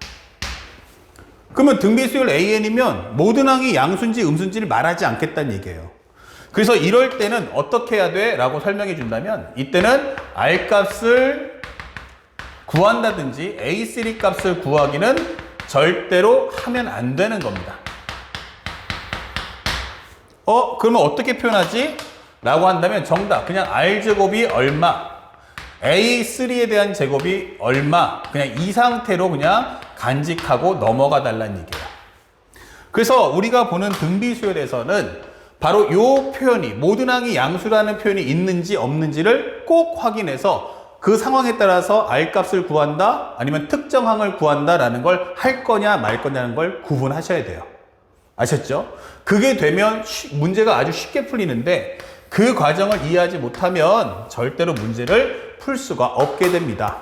그러면 등비수열 AN이면 모든 항이 양수인지 음수인지를 말하지 않겠다는 얘기예요. 그래서 이럴 때는 어떻게 해야 돼? 라고 설명해 준다면 이때는 R 값을 구한다든지 A3 값을 구하기는 절대로 하면 안 되는 겁니다. 그러면 어떻게 표현하지? 라고 한다면 정답 그냥 R제곱이 얼마 A3에 대한 제곱이 얼마 그냥 이 상태로 그냥 간직하고 넘어가 달라는 얘기예요. 그래서 우리가 보는 등비수열에서는 바로 이 표현이 모든 항이 양수라는 표현이 있는지 없는지를 꼭 확인해서 그 상황에 따라서 R 값을 구한다 아니면 특정 항을 구한다라는 걸 할 거냐 말 거냐는 걸 구분하셔야 돼요. 아셨죠? 그게 되면 문제가 아주 쉽게 풀리는데 그 과정을 이해하지 못하면 절대로 문제를 풀 수가 없게 됩니다.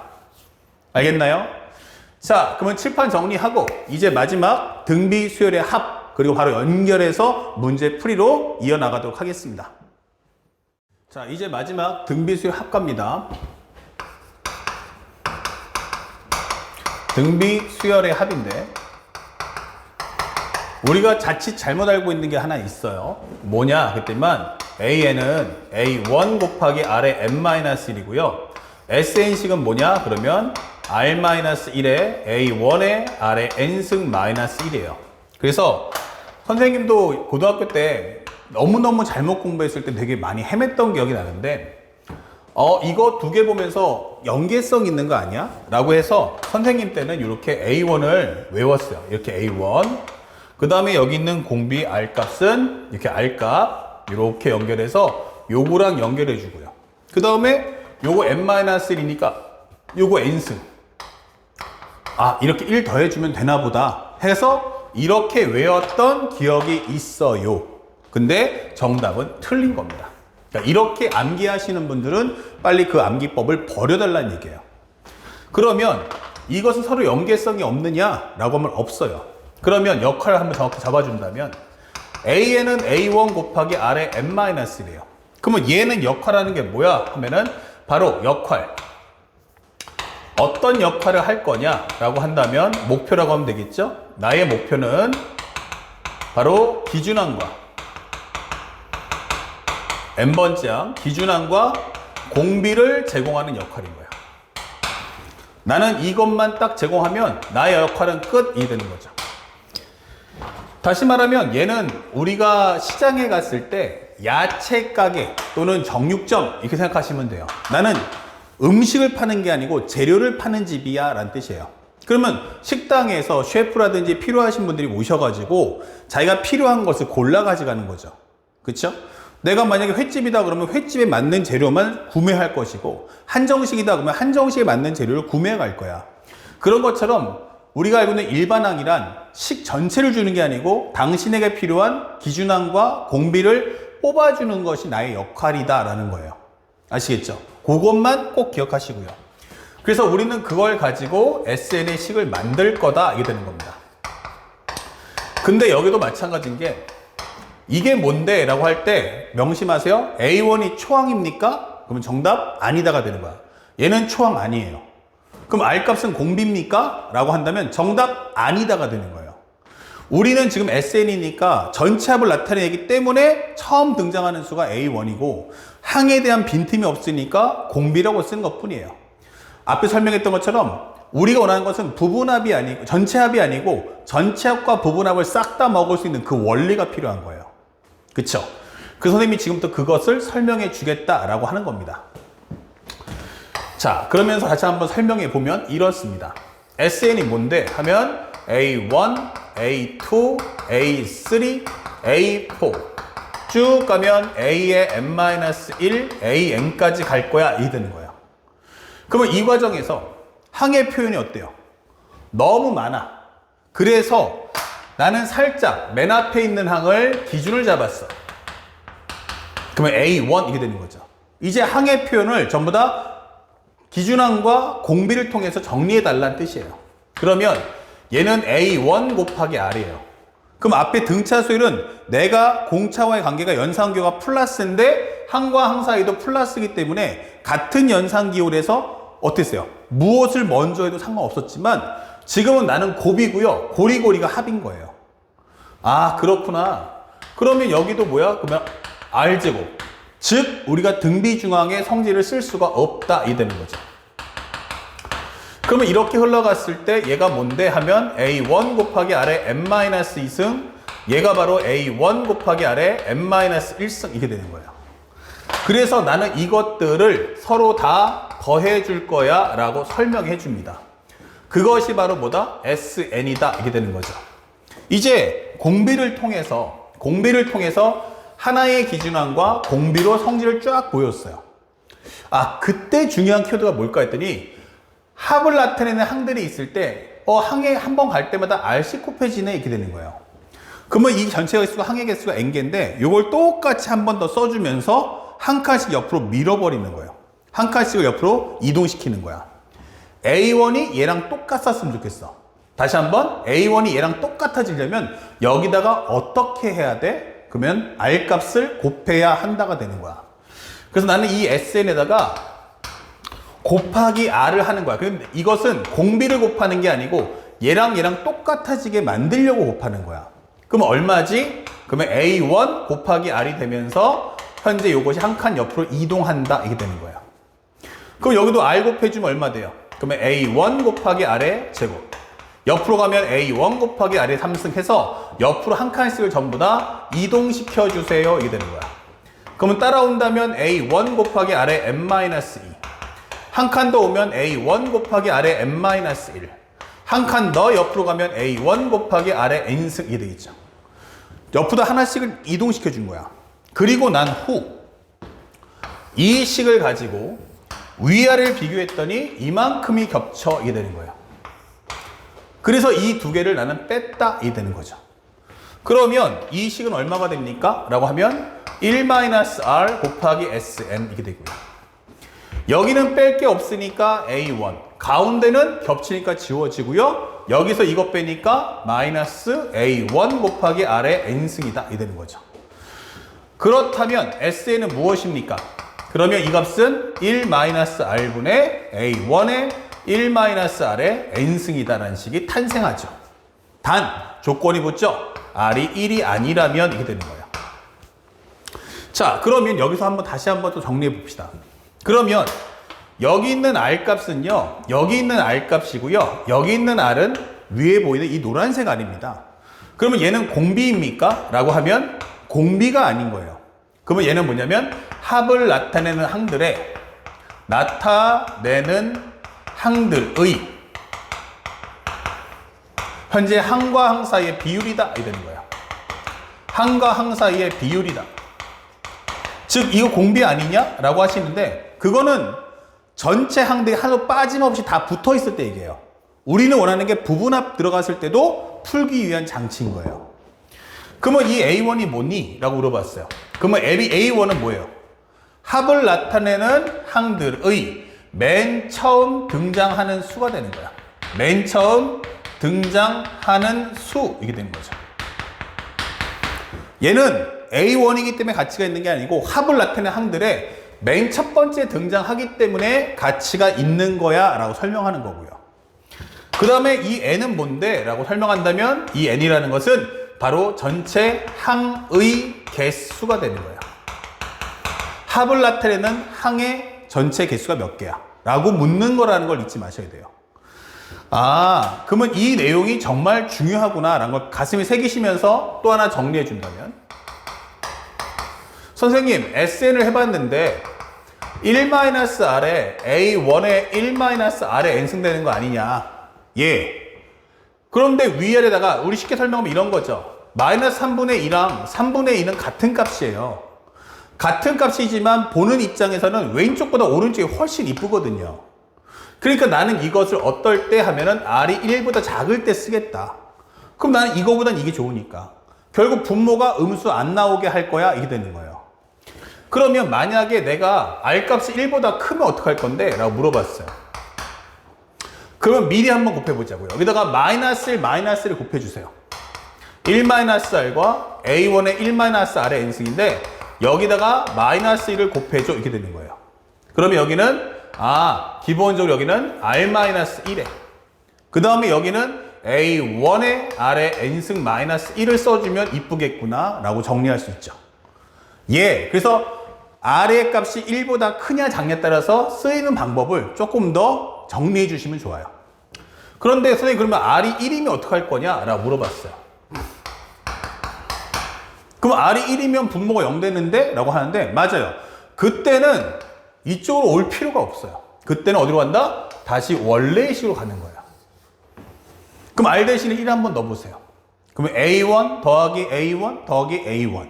알겠나요? 자, 그러면 칠판 정리하고 이제 마지막 등비수열의 합 그리고 바로 연결해서 문제 풀이로 이어나가도록 하겠습니다. 자, 이제 마지막 등비수열 합갑니다. 등비수열의 합인데 우리가 자칫 잘못 알고 있는 게 하나 있어요. 뭐냐 그랬더니만 AN은 A1 곱하기 R의 n-1이고요. SN식은 뭐냐 그러면 R-1에 A1에 R의 n승 -1이에요. 그래서 선생님도 고등학교 때 너무너무 잘못 공부했을 때 되게 많이 헤맸던 기억이 나는데 이거 두 개 보면서 연계성 있는 거 아니야? 라고 해서 선생님 때는 이렇게 A1을 외웠어요. 이렇게 A1 그 다음에 여기 있는 공비 R 값은 이렇게 R 값 이렇게 연결해서 요거랑 연결해 주고요. 그 다음에 요거 n-1이니까 요거 n승 이렇게 1 더해주면 되나 보다 해서 이렇게 외웠던 기억이 있어요. 근데 정답은 틀린 겁니다. 그러니까 이렇게 암기하시는 분들은 빨리 그 암기법을 버려달라는 얘기예요. 그러면 이것은 서로 연계성이 없느냐? 라고 하면 없어요. 그러면 역할을 한번 정확히 잡아준다면 AN은 A1 곱하기 R의 n-1이래요. 그러면 얘는 역할하는 게 뭐야? 하면은 바로 역할. 어떤 역할을 할 거냐? 라고 한다면 목표라고 하면 되겠죠? 나의 목표는 바로 기준항과 n번째 항, 기준항과 공비를 제공하는 역할인 거야. 나는 이것만 딱 제공하면 나의 역할은 끝이 되는 거죠. 다시 말하면 얘는 우리가 시장에 갔을 때 야채 가게 또는 정육점 이렇게 생각하시면 돼요. 나는 음식을 파는 게 아니고 재료를 파는 집이야 라는 뜻이에요. 그러면 식당에서 셰프라든지 필요하신 분들이 오셔가지고 자기가 필요한 것을 골라 가져가는 거죠. 그쵸? 내가 만약에 횟집이다 그러면 횟집에 맞는 재료만 구매할 것이고 한정식이다 그러면 한정식에 맞는 재료를 구매해 갈 거야. 그런 것처럼 우리가 알고 있는 일반항이란 식 전체를 주는 게 아니고 당신에게 필요한 기준항과 공비를 뽑아주는 것이 나의 역할이다 라는 거예요. 아시겠죠? 그것만 꼭 기억하시고요. 그래서 우리는 그걸 가지고 SN의 식을 만들 거다 이게 되는 겁니다. 근데 여기도 마찬가지인 게 이게 뭔데? 라고 할 때 명심하세요. A1이 초항입니까? 그러면 정답 아니다가 되는 거야. 얘는 초항 아니에요. 그럼 R값은 공비입니까? 라고 한다면 정답 아니다가 되는 거예요. 우리는 지금 SN이니까 전체 합을 나타내기 때문에 처음 등장하는 수가 A1이고 항에 대한 빈틈이 없으니까 공비라고 쓴 것 뿐이에요. 앞에 설명했던 것처럼 우리가 원하는 것은 부분합이 아니고 전체 합이 아니고 전체 합과 부분합을 싹 다 먹을 수 있는 그 원리가 필요한 거예요. 그쵸? 그 선생님이 지금부터 그것을 설명해 주겠다라고 하는 겁니다. 자, 그러면서 다시 한번 설명해 보면 이렇습니다. SN이 뭔데? 하면 A1, A2, A3, A4 쭉 가면 A의 n-1, AN까지 갈 거야. 이 되는 거야. 그러면 이 과정에서 항의 표현이 어때요? 너무 많아. 그래서 나는 살짝 맨 앞에 있는 항을 기준을 잡았어. 그러면 A1 이게 되는 거죠. 이제 항의 표현을 전부 다 기준항과 공비를 통해서 정리해 달라는 뜻이에요. 그러면 얘는 A1 곱하기 R이에요. 그럼 앞에 등차 수열은 내가 공차와의 관계가 연산기호가 플러스인데 항과 항 사이도 플러스이기 때문에 같은 연산기호에서 어땠어요? 무엇을 먼저 해도 상관없었지만 지금은 나는 곱이고요. 고리고리가 합인 거예요. 아, 그렇구나. 그러면 여기도 뭐야? 그러면 R제곱. 즉 우리가 등비중항의 성질을 쓸 수가 없다. 이 되는 거죠. 그러면 이렇게 흘러갔을 때 얘가 뭔데 하면 A1 곱하기 R의 n-2승 얘가 바로 A1 곱하기 R의 n-1승 이게 되는 거예요. 그래서 나는 이것들을 서로 다 더해 줄 거야 라고 설명해 줍니다. 그것이 바로 뭐다? SN이다 이게 되는 거죠. 이제 공비를 통해서 하나의 기준항과 공비로 성질을 쫙 보였어요. 아, 그때 중요한 키워드가 뭘까 했더니 합을 나타내는 항들이 있을 때 항에 한 번 갈 때마다 R씩 곱해지네 이렇게 되는 거예요. 그러면 이 전체 개수가 항의 개수가 n개인데 이걸 똑같이 한 번 더 써주면서 한 칸씩 옆으로 밀어버리는 거예요. 한 칸씩을 옆으로 이동시키는 거야. A1이 얘랑 똑같았으면 좋겠어. 다시 한번 A1이 얘랑 똑같아지려면 여기다가 어떻게 해야 돼? 그러면 R 값을 곱해야 한다가 되는 거야. 그래서 나는 이 SN에다가 곱하기 R을 하는 거야. 근데 이것은 공비를 곱하는 게 아니고 얘랑 똑같아지게 만들려고 곱하는 거야. 그러면 얼마지? 그러면 A1 곱하기 R이 되면서 현재 이것이 한 칸 옆으로 이동한다. 이게 되는 거야. 그럼 여기도 R 곱해주면 얼마 돼요? 그러면 A1 곱하기 R의 제곱. 옆으로 가면 A1 곱하기 R의 3승 해서 옆으로 한 칸씩을 전부 다 이동시켜 주세요. 이게 되는 거야. 그러면 따라온다면 A1 곱하기 R의 n-2. 한 칸 더 오면 A1 곱하기 R의 n-1. 한 칸 더 옆으로 가면 A1 곱하기 R의 n승 이 되겠죠. 옆으로 하나씩을 이동시켜 준 거야. 그리고 난 후 이 식을 가지고 위아래를 비교했더니 이만큼이 겹쳐 이게 되는 거예요. 그래서 이 두 개를 나는 뺐다 이 되는 거죠. 그러면 이 식은 얼마가 됩니까? 라고 하면 1-R 곱하기 SN 이게 되고요. 여기는 뺄 게 없으니까 A1. 가운데는 겹치니까 지워지고요. 여기서 이것 빼니까 마이너스 A1 곱하기 R의 n승이다. 이 되는 거죠. 그렇다면 SN은 무엇입니까? 그러면 이 값은 1-R분의 A1의 1-R의 n승이다라는 식이 탄생하죠. 단 조건이 붙죠? R이 1이 아니라면 이게 되는 거예요. 자, 그러면 여기서 다시 한번 또 정리해 봅시다. 그러면 여기 있는 R 값은요, 여기 있는 R 값이고요, 여기 있는 R은 위에 보이는 이 노란색 R입니다. 그러면 얘는 공비입니까? 라고 하면 공비가 아닌 거예요. 그러면 얘는 뭐냐면 합을 나타내는 항들의 현재 항과 항 사이의 비율이다. 이 되는 거예요. 항과 항 사이의 비율이다. 즉 이거 공비 아니냐? 라고 하시는데 그거는 전체 항들이 하나도 빠짐없이 다 붙어 있을 때 얘기해요. 우리는 원하는 게 부분합 들어갔을 때도 풀기 위한 장치인 거예요. 그러면 이 A1이 뭐니? 라고 물어봤어요. 그러면 A1은 뭐예요? 합을 나타내는 항들의 맨 처음 등장하는 수가 되는 거야. 맨 처음 등장하는 수 이게 되는 거죠. 얘는 A1이기 때문에 가치가 있는 게 아니고 합을 나타내는 항들의 맨 첫 번째 등장하기 때문에 가치가 있는 거야 라고 설명하는 거고요. 그 다음에 이 n은 뭔데? 라고 설명한다면 이 n이라는 것은 바로 전체 항의 개수가 되는 거야. 합을 나타내는 항의 전체 개수가 몇 개야? 라고 묻는 거라는 걸 잊지 마셔야 돼요. 아, 그러면 이 내용이 정말 중요하구나 라는 걸 가슴에 새기시면서 또 하나 정리해 준다면 선생님, SN을 해봤는데 1-R에 A1에 1-R에 n승 되는 거 아니냐? 예. 그런데 위아래다가 우리 쉽게 설명하면 이런 거죠. 마이너스 3분의 2랑 3분의 2는 같은 값이에요. 같은 값이지만 보는 입장에서는 왼쪽보다 오른쪽이 훨씬 이쁘거든요. 그러니까 나는 이것을 어떨 때 하면은 R이 1보다 작을 때 쓰겠다. 그럼 나는 이거보단 이게 좋으니까. 결국 분모가 음수 안 나오게 할 거야. 이게 되는 거예요. 그러면 만약에 내가 R값이 1보다 크면 어떡할 건데? 라고 물어봤어요. 그러면 미리 한번 곱해보자고요. 여기다가 마이너스 1, 마이너스 1을 곱해주세요. 1-R과 A1의 1-R의 n승인데 여기다가 마이너스 1을 곱해줘. 이렇게 되는 거예요. 그러면 여기는 기본적으로 여기는 R-1에 그 다음에 여기는 A1의 R의 n승 마이너스 1을 써주면 이쁘겠구나 라고 정리할 수 있죠. 그래서 R의 값이 1보다 크냐 작냐에 따라서 쓰이는 방법을 조금 더 정리해 주시면 좋아요. 그런데 선생님 그러면 R이 1이면 어떡할 거냐 라고 물어봤어요. 그럼 R이 1이면 분모가 0 되는데? 라고 하는데 맞아요. 그때는 이쪽으로 올 필요가 없어요. 그때는 어디로 간다? 다시 원래의 식으로 가는 거예요. 그럼 R 대신에 1 한번 넣어보세요. 그러면 A1 더하기 A1 더하기 A1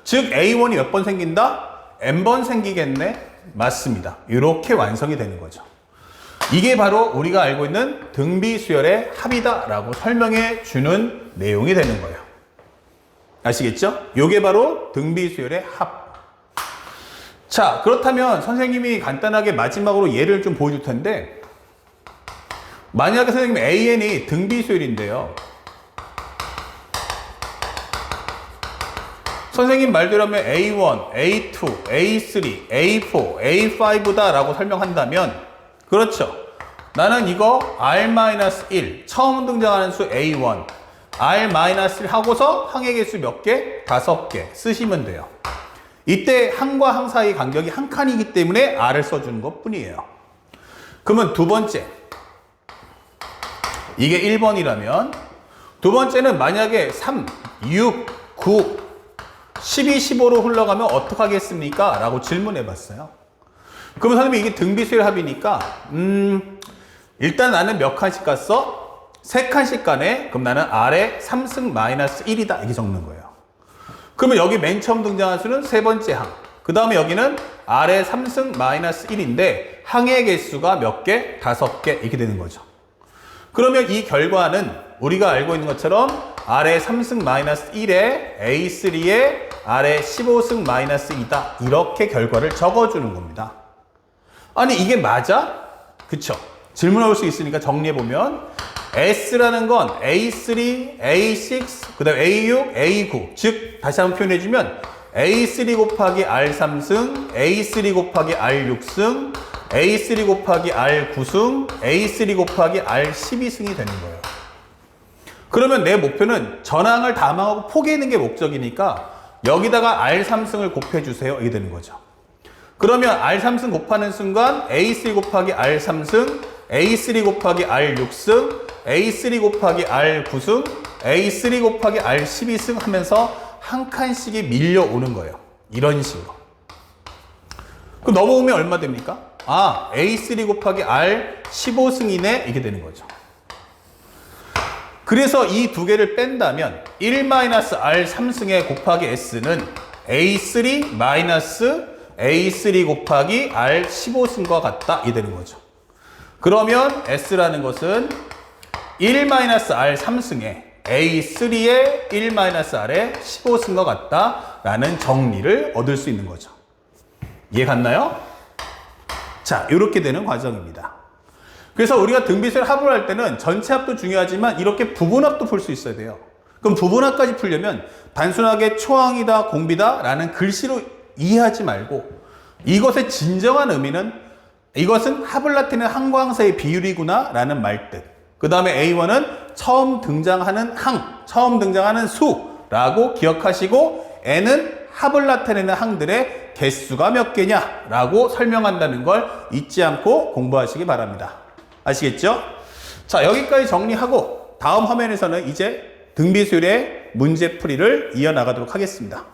즉 A1이 몇 번 생긴다? N번 생기겠네? 맞습니다. 이렇게 완성이 되는 거죠. 이게 바로 우리가 알고 있는 등비수열의 합이다 라고 설명해 주는 내용이 되는 거예요. 아시겠죠? 이게 바로 등비수열의 합. 자, 그렇다면 선생님이 간단하게 마지막으로 예를 좀 보여줄 텐데 만약에 선생님 AN이 등비수열인데요. 선생님 말대로 하면 A1, A2, A3, A4, A5다 라고 설명한다면 그렇죠. 나는 이거 R-1 처음 등장하는 수 A1 R-1 하고서 항의 개수 몇 개? 5개 쓰시면 돼요. 이때 항과 항 사이 간격이 한 칸이기 때문에 R을 써주는 것 뿐이에요. 그러면 두 번째 이게 1번이라면 두 번째는 만약에 3, 6, 9 12, 15로 흘러가면 어떡하겠습니까? 라고 질문해 봤어요. 그러면 선생님이 이게 등비수열 합이니까 일단 나는 몇 칸씩 갔어? 3칸씩 가네? 그럼 나는 R의 3승 마이너스 1이다 이렇게 적는 거예요. 그러면 여기 맨 처음 등장한 수는 세 번째 항. 그 다음에 여기는 R의 3승 마이너스 1인데 항의 개수가 몇 개? 5개 이렇게 되는 거죠. 그러면 이 결과는 우리가 알고 있는 것처럼 R의 3승 마이너스 1에 A3에 R의 15승 마이너스 2다. 이렇게 결과를 적어주는 겁니다. 아니 이게 맞아? 그쵸? 질문할 수 있으니까 정리해보면 S라는 건 A3, A6, 그 다음에 A6, A9 즉 다시 한번 표현해주면 A3 곱하기 R3승, A3 곱하기 R6승, A3 곱하기 R9승, A3 곱하기 R12승이 되는 거예요. 그러면 내 목표는 전항을 다 망하고 포기하는 게 목적이니까 여기다가 R3승을 곱해주세요. 이게 되는 거죠. 그러면 R3승 곱하는 순간 A3 곱하기 R3승, A3 곱하기 R6승, A3 곱하기 R9승, A3 곱하기 R12승 하면서 한 칸씩이 밀려오는 거예요. 이런 식으로. 그럼 넘어오면 얼마 됩니까? A3 곱하기 R15승이네 이게 되는 거죠. 그래서 이 두 개를 뺀다면 1-R3승의 곱하기 S는 A3 마이너스 A3 곱하기 R15승과 같다 이 되는 거죠. 그러면 S라는 것은 1-R3승에 A3의 1-R의 15승과 같다라는 정리를 얻을 수 있는 거죠. 이해 갔나요? 자, 이렇게 되는 과정입니다. 그래서 우리가 등비수열 합을 할 때는 전체 합도 중요하지만 이렇게 부분합도 풀 수 있어야 돼요. 그럼 부분합까지 풀려면 단순하게 초항이다, 공비다 라는 글씨로 이해하지 말고 이것의 진정한 의미는 이것은 합을 나타내는 항과 항 사이의 비율이구나 라는 말뜻. 그 다음에 A1은 처음 등장하는 항, 처음 등장하는 수라고 기억하시고 N은 합을 나타내는 항들의 개수가 몇 개냐 라고 설명한다는 걸 잊지 않고 공부하시기 바랍니다. 아시겠죠? 자, 여기까지 정리하고 다음 화면에서는 이제 등비수열의 문제풀이를 이어나가도록 하겠습니다.